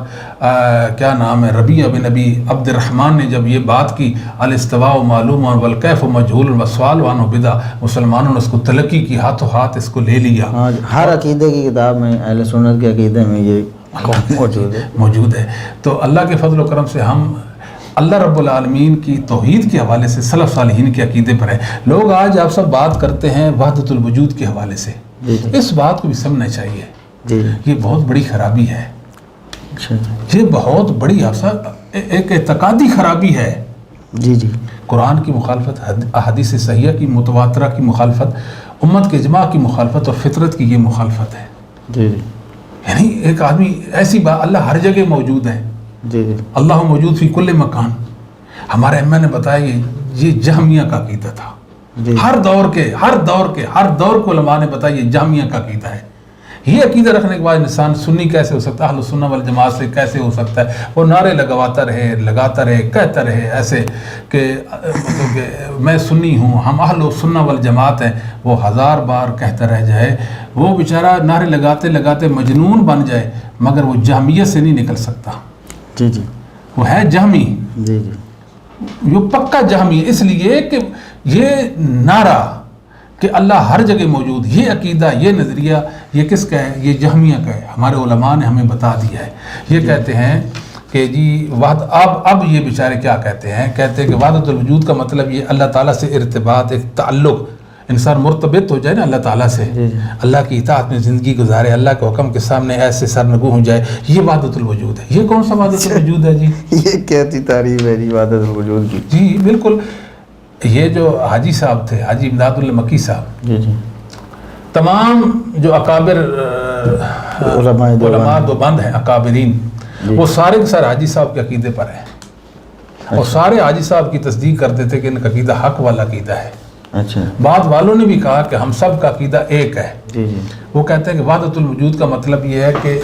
کیا نام ہے ربیعہ بن ابی عبد الرحمن نے جب یہ بات کی الاستواء معلوم والکیف مجہول والسؤال عنہ بدعہ، مسلمانوں نے اس کو تلقی کی، ہاتھوں ہاتھ اس کو لے لیا. ہر عقیدے کی کتاب میں، اہل سنت کے عقیدے میں یہ موجود ہے. تو اللہ کے فضل و کرم سے ہم اللہ رب العالمین کی توحید کے حوالے سے سلف صالحین کے عقیدے پر ہے. لوگ آج آپ سب بات کرتے ہیں وحدت الوجود کے حوالے سے. اس بات کو بھی سمجھنا چاہیے. یہ بہت بڑی خرابی ہے. یہ بہت بڑی ایک اعتقادی خرابی ہے. جی جی. قرآن کی مخالفت، احادیث صحیحہ کی متواترہ کی مخالفت، امت کے اجماع کی مخالفت اور فطرت کی یہ مخالفت ہے. جی جی. یعنی ایک آدمی ایسی بات، اللہ ہر جگہ موجود ہے. جی جی. اللہ موجود فی کل مکان. ہمارے امام نے بتایا یہ جہمیہ کا عقیدہ تھا. ہر دور کے علماء نے بتایا یہ جہمیہ کا عقیدہ ہے. یہ عقیدہ رکھنے کے بعد انسان سنی کیسے ہو سکتا ہے؟ اہل السنہ والجماعت سے کیسے ہو سکتا ہے؟ وہ نعرے لگاتا رہے کہتا رہے ایسے کہ مطلب کہ میں سنی ہوں، ہم اہل السنہ والجماعت ہیں. وہ 1000 بار کہتا رہ جائے، وہ بیچارہ نعرے لگاتے مجنون بن جائے، مگر وہ جہمیت سے نہیں نکل سکتا. جی جی. وہ ہے جہمی. جی جی. یہ پکا جہمی ہے. اس لیے کہ یہ نعرہ کہ اللہ ہر جگہ موجود، یہ عقیدہ، یہ نظریہ، یہ کس کا ہے؟ یہ جہمیہ کا ہے. ہمارے علماء نے ہمیں بتا دیا ہے. یہ کہتے ہیں کہ جی اب یہ بیچارے کیا کہتے ہیں کہ وحدت الوجود کا مطلب یہ اللہ تعالیٰ سے ارتباط، ایک تعلق، انسان مرتبط ہو جائے نا اللہ تعالیٰ سے، اللہ کی اطاعت میں زندگی گزارے، اللہ کے حکم کے سامنے ایسے سرنگو ہو جائے، یہ وحدت الوجود ہے. یہ کون سا وحدت الوجود ہے جی؟ یہ کہتی تعریف ہے جی وحدت الوجود کی. جی بالکل. یہ جو حاجی صاحب تھے، حاجی امداد اللہ مکی صاحب، جی جی، تمام جو اکابر علماء علماء دو بند ہیں اکابرین، جی، وہ سارے کے سارے حاجی صاحب کے عقیدے پر ہیں، اور سارے حاجی صاحب کی تصدیق کرتے تھے کہ ان کا عقیدہ حق والا عقیدہ ہے۔ اچھا، بعض والوں نے بھی کہا کہ ہم سب کا عقیدہ ایک ہے۔ جی جی، وہ کہتے ہیں کہ وحدت الوجود کا مطلب یہ ہے کہ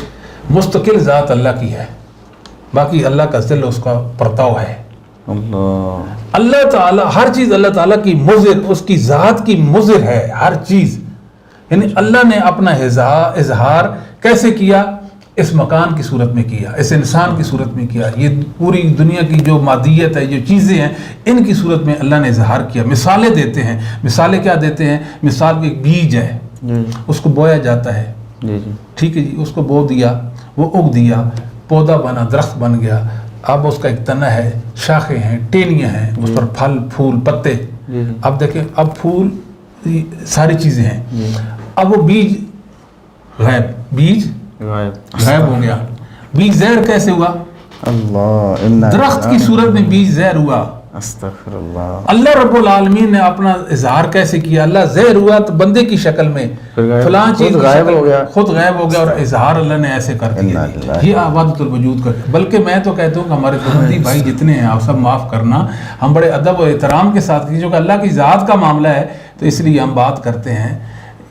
مستقل ذات اللہ کی ہے، باقی اللہ کا ذل اس کا پرتاؤ ہے۔ اللہ تعالیٰ ہر چیز اللہ تعالیٰ کی مظہر، اس کی ذات کی مظہر ہے ہر چیز، یعنی اللہ نے اپنا اظہار کیسے کیا؟ اس مکان کی صورت میں کیا، اس انسان کی صورت میں کیا، یہ پوری دنیا کی جو مادیت ہے، جو چیزیں ہیں، ان کی صورت میں اللہ نے اظہار کیا۔ مثالیں دیتے ہیں، مثالیں کیا دیتے ہیں؟ مثال کے ایک بیج ہے، اس کو بویا جاتا ہے، ٹھیک ہے جی، اس کو بو دیا، وہ اگ دیا، پودا بنا، درخت بن گیا، اب اس کا ایک تنا ہے، شاخیں ہیں، ٹینیاں ہیں، اس پر پھل پھول پتے، اب دیکھیں اب پھول ساری چیزیں ہیں، اب وہ بیج بیج غائب ہو گیا۔ بیج زہر کیسے ہوا؟ درخت کی صورت میں بیج زہر ہوا۔ استغفر اللہ۔ اللہ رب العالمین نے اپنا اظہار کیسے کیا؟ اللہ زہر ہوا تو بندے کی شکل میں، فلاں چیز غائب ہو گیا، خود غائب ہو گیا، اور اظہار اللہ نے ایسے کر دیا۔ یہ وحدت الوجود کا، بلکہ میں تو کہتا ہوں کہ ہمارے بندی بھائی جتنے ہیں آپ سب معاف کرنا، ہم بڑے ادب و احترام کے ساتھ، جو کہ اللہ کی ذات کا معاملہ ہے تو اس لیے ہم بات کرتے ہیں۔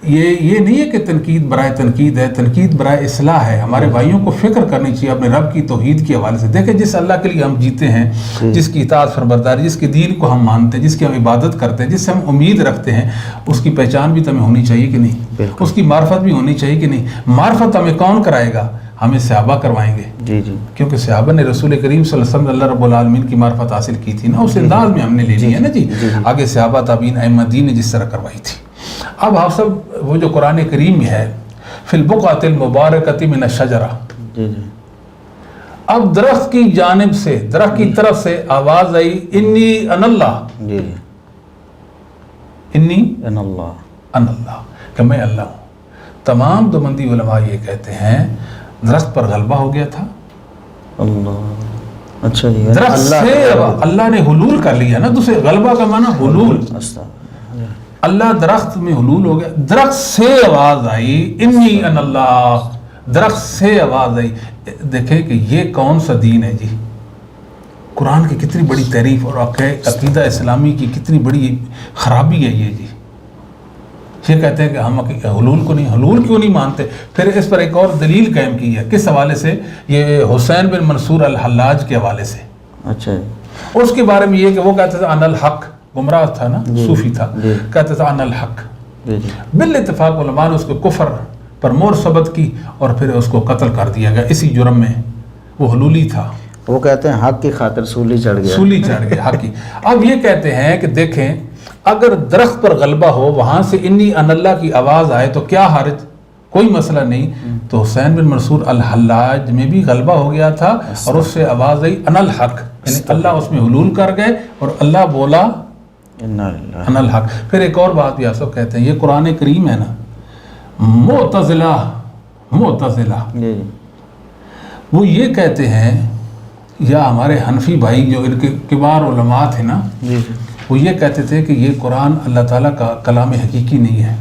یہ نہیں ہے کہ تنقید برائے تنقید ہے، تنقید برائے اصلاح ہے۔ ہمارے بھائیوں کو فکر کرنی چاہیے اپنے رب کی توحید کے حوالے سے۔ دیکھیں جس اللہ کے لیے ہم جیتے ہیں، جس کی اطاعت فرمانبرداری، جس کے دین کو ہم مانتے ہیں، جس کی ہم عبادت کرتے ہیں، جس سے ہم امید رکھتے ہیں، اس کی پہچان بھی تو ہمیں ہونی چاہیے کہ نہیں؟ اس کی معرفت بھی ہونی چاہیے کہ نہیں؟ معرفت ہمیں کون کرائے گا؟ ہمیں صحابہ کروائیں گے، جی جی، کیونکہ صحابہ نے رسول کریم صلی اللہ علیہ وسلم اللہ رب العالمین کی معرفت حاصل کی تھی نا، اس انداز میں ہم نے لے لی ہے نا جی۔ آگے صحابہ تابعین ائمہ دین نے جس طرح کروائی تھی۔ اب آپ سب وہ جو قرآن کریم میں ہے، فی البقعۃ المبارکۃ من الشجرہ، اب درخت کی جانب سے، درخت کی طرف سے آواز آئی، انی ان اللہ، انی ان اللہ، کہ میں اللہ ہوں۔ تمام دیوبندی علماء یہ کہتے ہیں درخت پر غلبہ ہو گیا تھا۔ اچھا جی، درخت سے اللہ نے حلول کر لیا نا، دوسرے غلبہ کا معنی حلول، اللہ درخت میں حلول ہو گیا۔ درخت سے آواز آئی، انی ان اللہ، درخت سے آواز آئی۔ دیکھیں کہ یہ کون سا دین ہے جی؟ قرآن کی کتنی بڑی تعریف اور عقیدہ اسلامی کی کتنی بڑی خرابی ہے یہ جی۔ یہ کہتے ہیں کہ ہم حلول کو نہیں، حلول کیوں نہیں مانتے؟ پھر اس پر ایک اور دلیل قائم کی ہے، کس حوالے سے؟ یہ حسین بن منصور الحلاج کے حوالے سے۔ اچھا، اس کے بارے میں یہ کہ وہ کہتے تھے ان الحق، گمراہ تھا نا، صوفی تھا، کہتے تھا ان الحق۔ بالاتفاق علماء نے اس کو کفر پر مہر ثبت کی اور پھر اس کو قتل کر دیا گیا اسی جرم میں، وہ حلولی تھا۔ وہ کہتے ہیں حق کی خاطر سولی چڑھ گیا، سولی چڑھ گیا حق کی۔ اب یہ کہتے ہیں کہ دیکھیں اگر درخت پر غلبہ ہو، وہاں سے انی ان اللہ کی آواز آئے تو کیا حرج؟ کوئی مسئلہ نہیں۔ تو حسین بن منصور الحلاج میں بھی غلبہ ہو گیا تھا اور اس سے آواز آئی ان الحق، یعنی اللہ اس میں حلول کر گئے اور اللہ بولا ان الحق۔ پھر ایک اور بات بھی آپ سب کہتے ہیں، یہ قرآن کریم ہے نا، معتزلہ وہ یہ کہتے ہیں، یا ہمارے حنفی بھائی جو ان کے کبار علماء تھے نا، وہ یہ کہتے تھے کہ یہ قرآن اللہ تعالیٰ کا کلام حقیقی نہیں ہے۔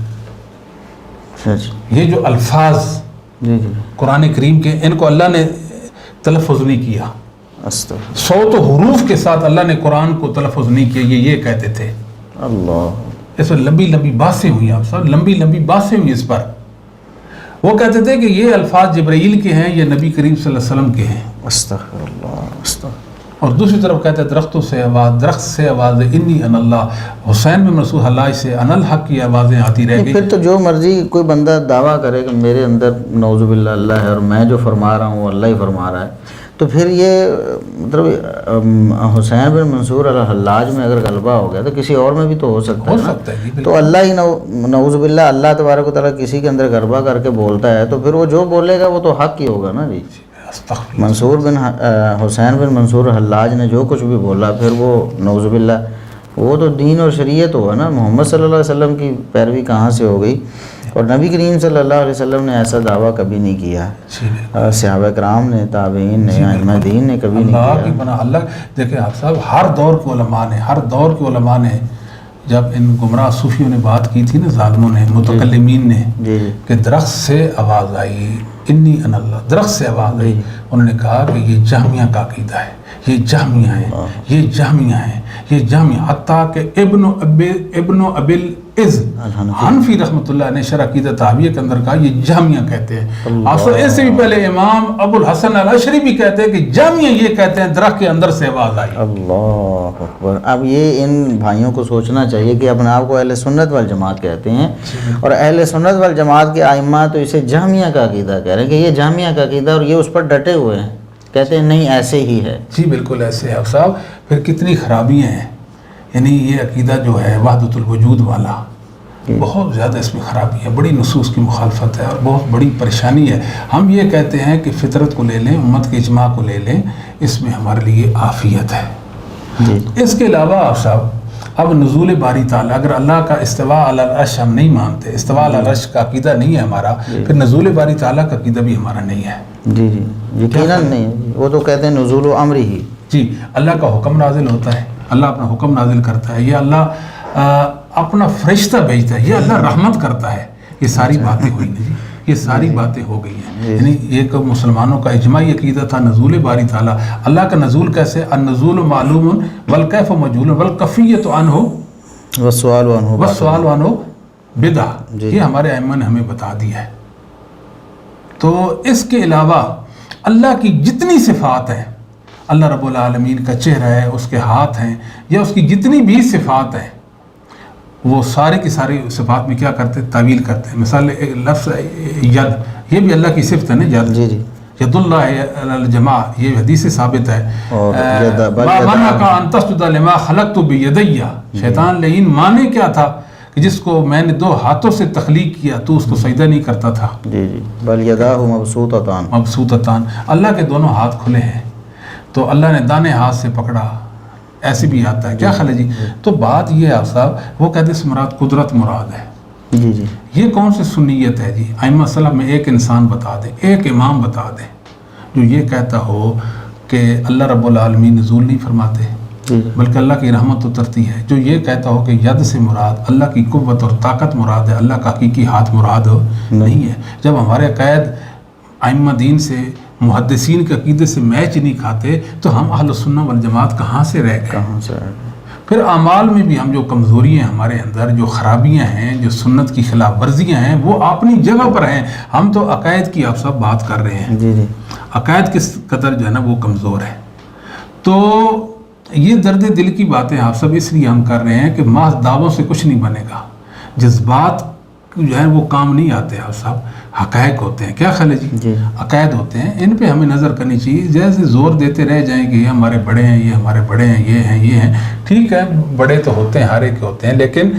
یہ جو الفاظ قرآن کریم کے، ان کو اللہ نے تلفظ نہیں کیا، صوت و حروف کے ساتھ اللہ نے قرآن کو تلفظ نہیں کیا، یہ کہتے تھے۔ اللہ، اس پر لمبی لمبی باتیں ہوئی، آپ سب لمبی لمبی باتیں ہوئی اس پر۔ وہ کہتے تھے کہ یہ الفاظ جبرائیل کے ہیں، یہ نبی کریم صلی اللہ علیہ وسلم کے ہیں۔ استغفر اللہ۔ اور دوسری طرف کہتے ہیں درختوں سے آواز، درخت سے آواز انی ان اللہ، حسین بن منصور حلاج سے ان الحق کی آوازیں آتی رہ گئی۔ پھر تو جو مرضی کوئی بندہ دعویٰ کرے کہ میرے اندر نعوذ باللہ اللہ ہے اور میں جو فرما رہا ہوں وہ اللہ ہی فرما رہا ہے، تو پھر یہ مطلب حسین بن منصور الحلاج میں اگر غلبہ ہو گیا تو کسی اور میں بھی تو ہو سکتا ہے، تو اللہ ہی نعوذ باللہ اللہ تبارک و تعالیٰ کسی کے اندر غلبہ کر کے بولتا ہے تو پھر وہ جو بولے گا وہ تو حق ہی ہوگا نا جی۔ منصور بن حسین بن منصور حلاج نے جو کچھ بھی بولا پھر وہ نعوذ باللہ وہ تو دین اور شریعت ہوا نا، محمد صلی اللہ علیہ وسلم کی پیروی کہاں سے ہو گئی؟ اور نبی کریم صلی اللہ علیہ وسلم نے ایسا دعویٰ کبھی نہیں کیا، صحابہ کرام نے، تابعین نے، ائمہ دین نے کبھی نہیں کیا۔ اللہ دیکھیں آپ صاحب، ہر دور کے علماء نے جب ان گمراہ صوفیوں نے بات کی تھی نا، ظالموں نے، متکلمین نے، جی جی کہ درخت سے آواز آئی انی ان اللہ، درخت سے آواز آئی، انہوں نے کہا کہ یہ جہمیہ کا عقیدہ ہے، یہ جہمیہ ہیں، یہ جہمیہ ہیں، یہ جہمیہ، حتیٰ کہ ابن ابل از حنفی رحمۃ اللہ نے شرح عقیدہ طحاویہ کے اندر کہا یہ جہمیہ کہتے ہیں۔ اصل اس سے بھی پہلے امام ابو الحسن الاشعری بھی کہتے ہیں کہ جہمیہ یہ کہتے ہیں درخت کے اندر سے آواز آئی۔ اللہ اکبر۔ اب یہ ان بھائیوں کو سوچنا چاہیے کہ اپنے آپ کو اہل سنت والجماعت کہتے ہیں، اور اہل سنت والجماعت کے ائمہ تو اسے جہمیہ کا عقیدہ کہہ رہے ہیں کہ یہ جہمیہ کا عقیدہ، اور یہ اس پر ڈٹے ہوئے ہیں، کہتے ہیں نہیں ایسے ہی ہے۔ جی بالکل ایسے ہے صاحب۔ پھر کتنی خرابیاں ہیں، یعنی یہ عقیدہ جو ہے وحدت الوجود والا، بہت زیادہ اس میں خرابی ہے، بڑی نصوص کی مخالفت ہے اور بہت بڑی پریشانی ہے۔ ہم یہ کہتے ہیں کہ فطرت کو لے لیں، امت کے اجماع کو لے لیں، اس میں ہمارے لیے عافیت ہے۔ اس کے علاوہ آپ صاحب اب نزول باری تعالیٰ، اگر اللہ کا استواء علی العرش ہم نہیں مانتے، استواء علی العرش کا عقیدہ نہیں ہے ہمارا، پھر نزول باری تعالیٰ کا عقیدہ بھی ہمارا نہیں ہے۔ جی جی یقیناً نہیں، وہ تو کہتے ہیں نزول و امر ہی۔ جی اللہ کا حکم نازل ہوتا ہے، اللہ اپنا حکم نازل کرتا ہے، یہ اللہ اپنا فرشتہ بھیجتا ہے، یہ اللہ رحمت کرتا ہے۔ یہ ساری باتیں ہوئی نا جی، یہ ساری باتیں ہو گئی ہیں۔ یعنی ایک مسلمانوں کا اجماعی عقیدہ تھا نزول باری تعالیٰ، اللہ کا نزول کیسے، النزول معلوم والکیف مجہول والکفیۃ عنہ والسؤال عنہ بدعہ، یہ ہمارے ائمہ نے ہمیں بتا دیا ہے۔ تو اس کے علاوہ اللہ کی جتنی صفات ہیں، اللہ رب العالمین کا چہرہ ہے، اس کے ہاتھ ہیں، یا اس کی جتنی بھی صفات ہیں، وہ سارے کی ساری صفات میں کیا کرتے ہیں، تعویل کرتے ہیں۔ مثال لفظ ید، یہ بھی اللہ کی صفت ہے نا، ید جی جی ید اللہ الجماع، یہ حدیث سے ثابت ہے۔ ما منعک ان تسجد لما خلقت بیدی، شیطان لعین مانے کیا تھا کہ جس کو میں نے دو ہاتھوں سے تخلیق کیا تو اس کو سجدہ نہیں کرتا تھا۔ جی جی بل یداہ مبسوطتان، اللہ کے دونوں ہاتھ کھلے ہیں، تو اللہ نے دانے ہاتھ سے پکڑا، ایسے بھی آتا ہے، کیا خیال ہے جی؟ تو بات یہ ہے آپ صاحب، وہ کہتے ہیں مراد قدرت مراد ہے۔ جی جی یہ کون سی سنیت ہے جی؟ ائمہ سلف میں ایک انسان بتا دیں، ایک امام بتا دیں جو یہ کہتا ہو کہ اللہ رب العالمین نزول نہیں فرماتے بلکہ اللہ کی رحمت اترتی ہے، جو یہ کہتا ہو کہ ید سے مراد اللہ کی قوت اور طاقت مراد ہے، اللہ کا حقیقی ہاتھ مراد نہیں ہے۔ جب ہمارے عقائد ائمہ دین سے، محدثین کے عقیدے سے میچ نہیں کھاتے تو ہم اہل سنہ والجماعت کہاں سے رہ گئے؟ کہاں سے پھر اعمال میں بھی ہم جو کمزوری ہیں ہمارے اندر، جو خرابیاں ہیں، جو سنت کی خلاف ورزیاں ہیں، وہ اپنی جگہ پر ہیں۔ ہم تو عقائد کی آپ سب بات کر رہے ہیں، جی جی عقائد کس قدر جو ہے نا وہ کمزور ہے۔ تو یہ درد دل کی باتیں آپ سب اس لیے ہم کر رہے ہیں کہ محض دعووں سے کچھ نہیں بنے گا، جذبات جو ہے وہ کام نہیں آتے، آپ صاحب حقائق ہوتے ہیں، کیا خیال ہے جی؟ عقائد ہوتے ہیں، ان پہ ہمیں نظر کرنی چاہیے۔ جیسے زور دیتے رہ جائیں کہ یہ ہمارے بڑے ہیں، یہ ہمارے بڑے ہیں، یہ ہیں، یہ ہیں، ٹھیک ہے، بڑے تو ہوتے ہیں، ہر ایک ہوتے ہیں، لیکن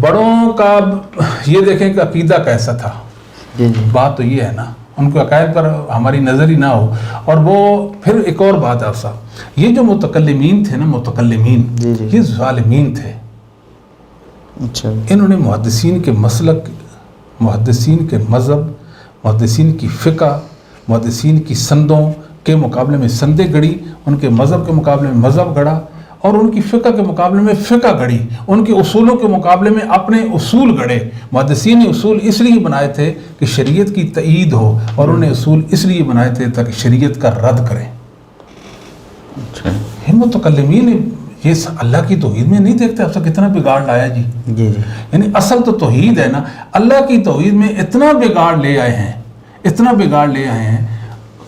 بڑوں کا یہ دیکھیں کہ عقیدہ کیسا تھا۔ بات تو یہ ہے نا، ان کو عقائد پر ہماری نظر ہی نہ ہو۔ اور وہ پھر ایک اور بات آپ صاحب، یہ جو متکلمین تھے نا، متکلمین یہ ظالمین تھے۔ اچھا، انہوں نے محدثین کے مسلک، محدثین کے مذہب، محدثین کی فقہ، محدثین کی سندوں کے مقابلے میں سندیں گڑی، ان کے مذہب کے مقابلے میں مذہب گڑا، اور ان کی فقہ کے مقابلے میں فقہ گڑی، ان کے اصولوں کے مقابلے میں اپنے اصول گڑے۔ محدثین نے اصول اس لیے بنائے تھے کہ شریعت کی تائید ہو، اور انہوں نے اصول اس لیے بنائے تھے تاکہ شریعت کا رد کریں۔ یہ متکلمین یہ اللہ کی توحید میں نہیں دیکھتے آپ سے کتنا بگاڑ لایا جی؟ جی جی، یعنی اصل تو توحید ہے نا، اللہ کی توحید میں اتنا بگاڑ لے آئے ہیں، اتنا بگاڑ لے آئے ہیں،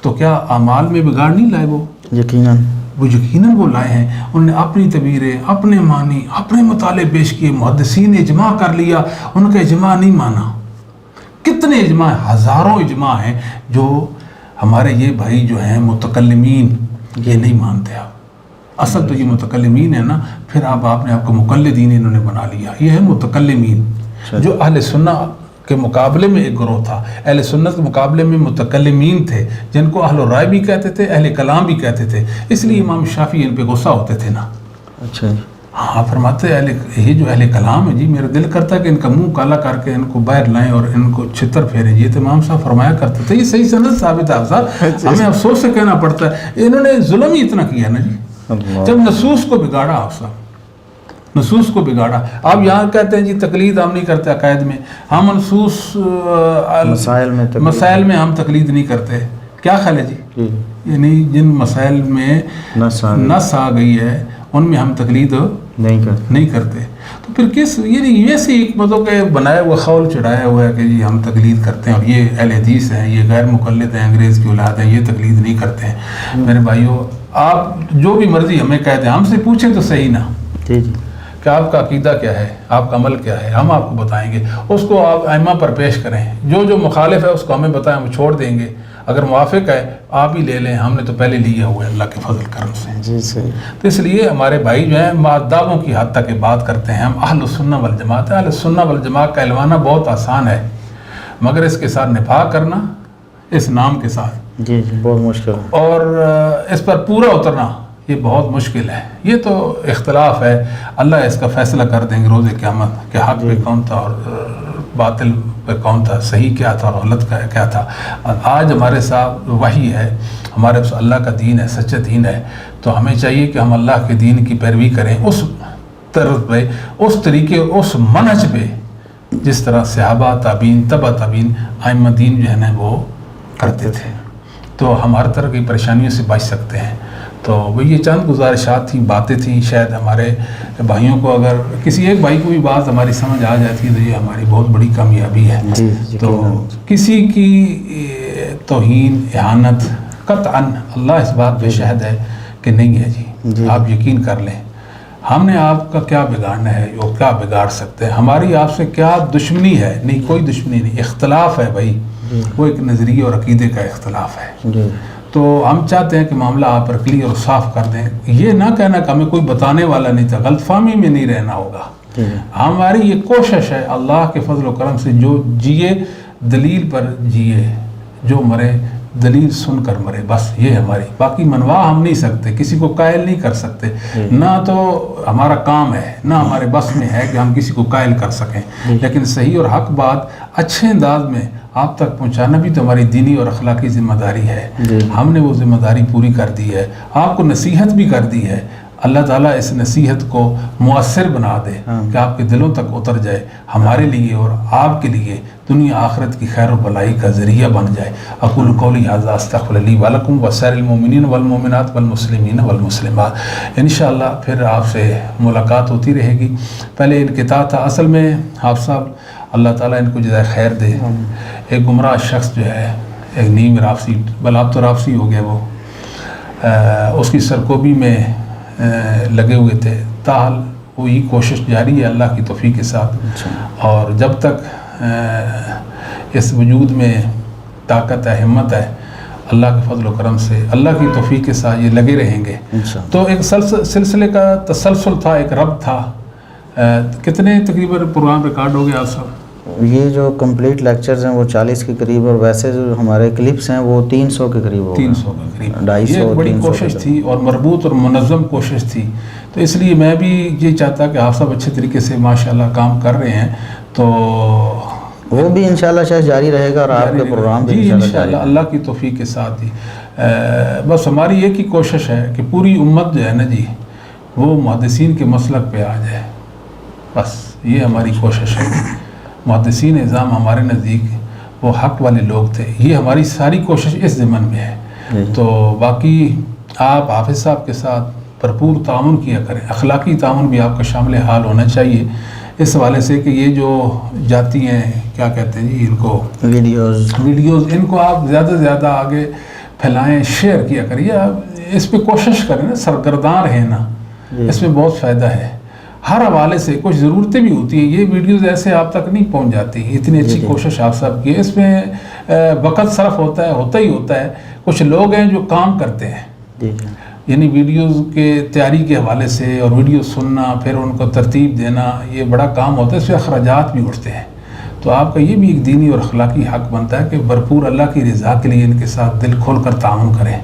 تو کیا اعمال میں بگاڑ نہیں لائے؟ وہ یقیناً وہ لائے ہیں۔ انہوں نے اپنی تعبیریں، اپنے معنی، اپنے مطالعے پیش کیے، محدثین نے اجماع کر لیا، ان کا اجماع نہیں مانا۔ کتنے اجماع، ہزاروں اجماع ہیں جو ہمارے یہ بھائی جو ہیں متکلمین یہ نہیں مانتے۔ آپ اصل تو یہ متکلمین ہے نا، پھر آپ نے آپ کو مقلدین انہوں نے بنا لیا۔ یہ ہے متکلمین، جو اہل سنہ کے مقابلے میں ایک گروہ تھا، اہل سنت کے مقابلے میں متکلمین تھے، جن کو اہل رائے بھی کہتے تھے، اہل کلام بھی کہتے تھے۔ اس لیے امام شافعی ان پہ غصہ ہوتے تھے نا۔ اچھا، ہاں، فرماتے یہ جو اہل کلام ہے جی، میرا دل کرتا ہے کہ ان کا منہ کالا کر کے ان کو باہر لائیں اور ان کو چھتر پھیریں۔ یہ تو امام صاحب فرمایا کرتے تھے، یہ صحیح سند ثابت ہے صاحب، ہمیں افسوس سے کہنا پڑتا ہے، انہوں نے ظلم ہی اتنا کیا نا جی، جب نصوص کو بگاڑا آپ صاحب، نصوص کو بگاڑا. آپ یہاں کہتے ہیں جی تقلید ہم نہیں کرتے عقائد میں, ہم نصوص مسائل میں ہم تقلید نہیں کرتے. کیا خیال ہے جی؟ یعنی جن مسائل میں نص آ گئی ہے ان میں ہم تقلید نہیں کرتے. تو پھر کس یعنی یہ سے ایک مطلب کہ بنایا ہوا خول چڑھایا ہوا ہے کہ جی ہم تقلید کرتے ہیں اور یہ اہل حدیث ہیں, یہ غیر مقلد ہیں, انگریز کی اولاد ہیں, یہ تقلید نہیں کرتے ہیں. میرے بھائیوں, آپ جو بھی مرضی ہمیں کہہ دیں, ہم سے پوچھیں تو صحیح نا کہ آپ کا عقیدہ کیا ہے, آپ کا عمل کیا ہے, ہم آپ کو بتائیں گے. اس کو آپ ائمہ پر پیش کریں, جو مخالف ہے اس کو ہمیں بتائیں, ہم چھوڑ دیں گے. اگر موافق ہے آپ ہی لے لیں, ہم نے تو پہلے لیا ہوا ہے اللہ کے فضل کرم سے. جی صحیح. تو اس لیے ہمارے بھائی جو ہیں مادابوں کی حد تک بات کرتے ہیں. ہم اہل السنہ والجماعت ہیں. اہل السنہ والجماعت کا اعلانہ بہت آسان ہے, مگر اس کے ساتھ نفاق کرنا اس نام کے ساتھ جی بہت مشکل ہے, اور اس پر پورا اترنا یہ بہت مشکل ہے. یہ تو اختلاف ہے, اللہ اس کا فیصلہ کر دیں گے روز قیامت کہ حق پہ کون تھا اور باطل پہ کون تھا, صحیح کیا تھا اور غلط کیا تھا. آج ہمارے ساتھ وحی ہے, ہمارے پاس اللہ کا دین ہے, سچا دین ہے, تو ہمیں چاہیے کہ ہم اللہ کے دین کی پیروی کریں اس طرز پہ, اس طریقے, اس منہج پہ جس طرح صحابہ, تابعین, تبع تابعین, ائمہ دین جو ہے نا وہ کرتے تھے. تو ہم ہر طرح کی پریشانیوں سے بچ سکتے ہیں. تو وہ یہ چند گزارشات تھیں, باتیں تھیں. شاید ہمارے بھائیوں کو اگر کسی ایک بھائی کو بھی بات ہماری سمجھ آ جاتی ہے تو یہ ہماری بہت بڑی کامیابی ہے. تو کسی کی توہین, اہانت قطعاً اللہ اس بات پہ شاہد ہے کہ نہیں ہے جی. آپ یقین کر لیں, ہم نے آپ کا کیا بگاڑنا ہے اور کیا بگاڑ سکتے ہیں. ہماری آپ سے کیا دشمنی ہے؟ نہیں, کوئی دشمنی نہیں. اختلاف ہے بھائی, وہ ایک نظریے اور عقیدے کا اختلاف ہے. تو ہم چاہتے ہیں کہ معاملہ آپ پر کلیئر اور صاف کر دیں. یہ نہ کہنا کہ ہمیں کوئی بتانے والا نہیں تھا, غلط فہمی میں نہیں رہنا ہوگا. ہماری یہ کوشش ہے اللہ کے فضل و کرم سے, جو جیے دلیل پر جیے, جو مرے دلیل سن کر مرے, بس یہ ہماری. باقی منوا ہم نہیں سکتے, کسی کو قائل نہیں کر سکتے, نہ تو ہمارا کام ہے نہ ہمارے بس میں ہے کہ ہم کسی کو قائل کر سکیں. لیکن صحیح اور حق بات اچھے انداز میں آپ تک پہنچانا بھی تو ہماری دینی اور اخلاقی ذمہ داری ہے. ہم نے وہ ذمہ داری پوری کر دی ہے, آپ کو نصیحت بھی کر دی ہے. اللہ تعالیٰ اس نصیحت کو مؤثر بنا دے کہ آپ کے دلوں تک اتر جائے, ہمارے لیے اور آپ کے لیے دنیا آخرت کی خیر و بلائی کا ذریعہ بن جائے. اقول قولی ھذا استغفر لی ولکم وسائر المؤمنین والمؤمنات والمسلمین والمسلمات. انشاءاللہ پھر آپ سے ملاقات ہوتی رہے گی. پہلے انقطاع تھا, اصل میں حافظ صاحب اللہ تعالیٰ ان کو جزائے خیر دے, ایک گمراہ شخص جو ہے, ایک نیم رافضی, بل اب تو رافضی ہو گیا وہ, اس کی سرکوبی میں لگے ہوئے تھے. تاحال وہی کوشش جاری ہے اللہ کی توفیق کے ساتھ, اور جب تک اس وجود میں طاقت ہے, ہمت ہے, اللہ کے فضل و کرم سے اللہ کی توفیق کے ساتھ یہ لگے رہیں گے. تو ایک سلسلے کا تسلسل تھا, ایک رب تھا. کتنے تقریباً پروگرام ریکارڈ ہو گیا آپ صاحب؟ یہ جو کمپلیٹ لیکچرز ہیں وہ 40 کے قریب, اور ویسے جو ہمارے کلپس ہیں وہ 300 کے قریب ہو گئے. 300 کے قریب. 250. یہ ایک بڑی کوشش تھی اور مربوط اور منظم کوشش تھی. تو اس لیے میں بھی یہ چاہتا کہ آپ سب اچھے طریقے سے ماشاءاللہ کام کر رہے ہیں, تو وہ بھی انشاءاللہ شاید جاری رہے گا, اور آپ کے پروگرام بھی انشاءاللہ اللہ کی توفیق کے ساتھ ہی. بس ہماری ایک ہی کوشش ہے کہ پوری امت جو ہے نا جی وہ محدثین کے مسلک پہ آ جائے. بس یہ ہماری کوشش ہے. محدثین اعظام ہمارے نزدیک وہ حق والے لوگ تھے. یہ ہماری ساری کوشش اس ضمن میں ہے. تو باقی آپ حافظ صاحب کے ساتھ بھرپور تعاون کیا کریں. اخلاقی تعاون بھی آپ کا شامل حال ہونا چاہیے اس حوالے سے کہ یہ جو جاتی ہیں کیا کہتے ہیں جی ان کو, ویڈیوز, ان کو آپ زیادہ سے زیادہ آگے پھیلائیں, شیئر کیا کریے. اس پہ کوشش کریں نا, سرگرداں رہیں نا, اس میں بہت فائدہ ہے. ہر حوالے سے کچھ ضرورتیں بھی ہوتی ہیں, یہ ویڈیوز ایسے آپ تک نہیں پہنچ جاتی. اتنی اچھی کوشش آپ سب کی, اس میں وقت صرف ہوتا ہی ہوتا ہے. کچھ لوگ ہیں جو کام کرتے ہیں, یعنی ویڈیوز کے تیاری کے حوالے سے, اور ویڈیو سننا پھر ان کو ترتیب دینا, یہ بڑا کام ہوتا ہے. اس پہ اخراجات بھی اٹھتے ہیں. تو آپ کا یہ بھی ایک دینی اور اخلاقی حق بنتا ہے کہ بھرپور اللہ کی رضا کے لیے ان کے ساتھ دل کھول کر تعاون کریں.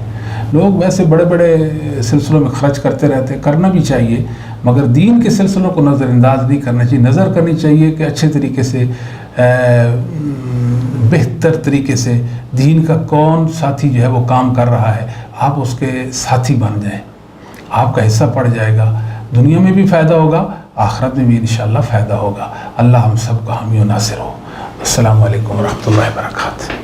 لوگ ویسے بڑے بڑے سلسلوں میں خرچ کرتے رہتے ہیں, کرنا بھی چاہیے, مگر دین کے سلسلوں کو نظر انداز نہیں کرنا چاہیے. نظر کرنی چاہیے کہ اچھے طریقے سے, بہتر طریقے سے دین کا کون ساتھی جو ہے وہ کام کر رہا ہے, آپ اس کے ساتھی بن جائیں. آپ کا حصہ پڑ جائے گا, دنیا میں بھی فائدہ ہوگا آخرت میں بھی انشاءاللہ فائدہ ہوگا۔ اللہ ہم سب کا حامی و ناصر ہو۔ السلام علیکم ورحمۃ اللہ وبرکاتہ۔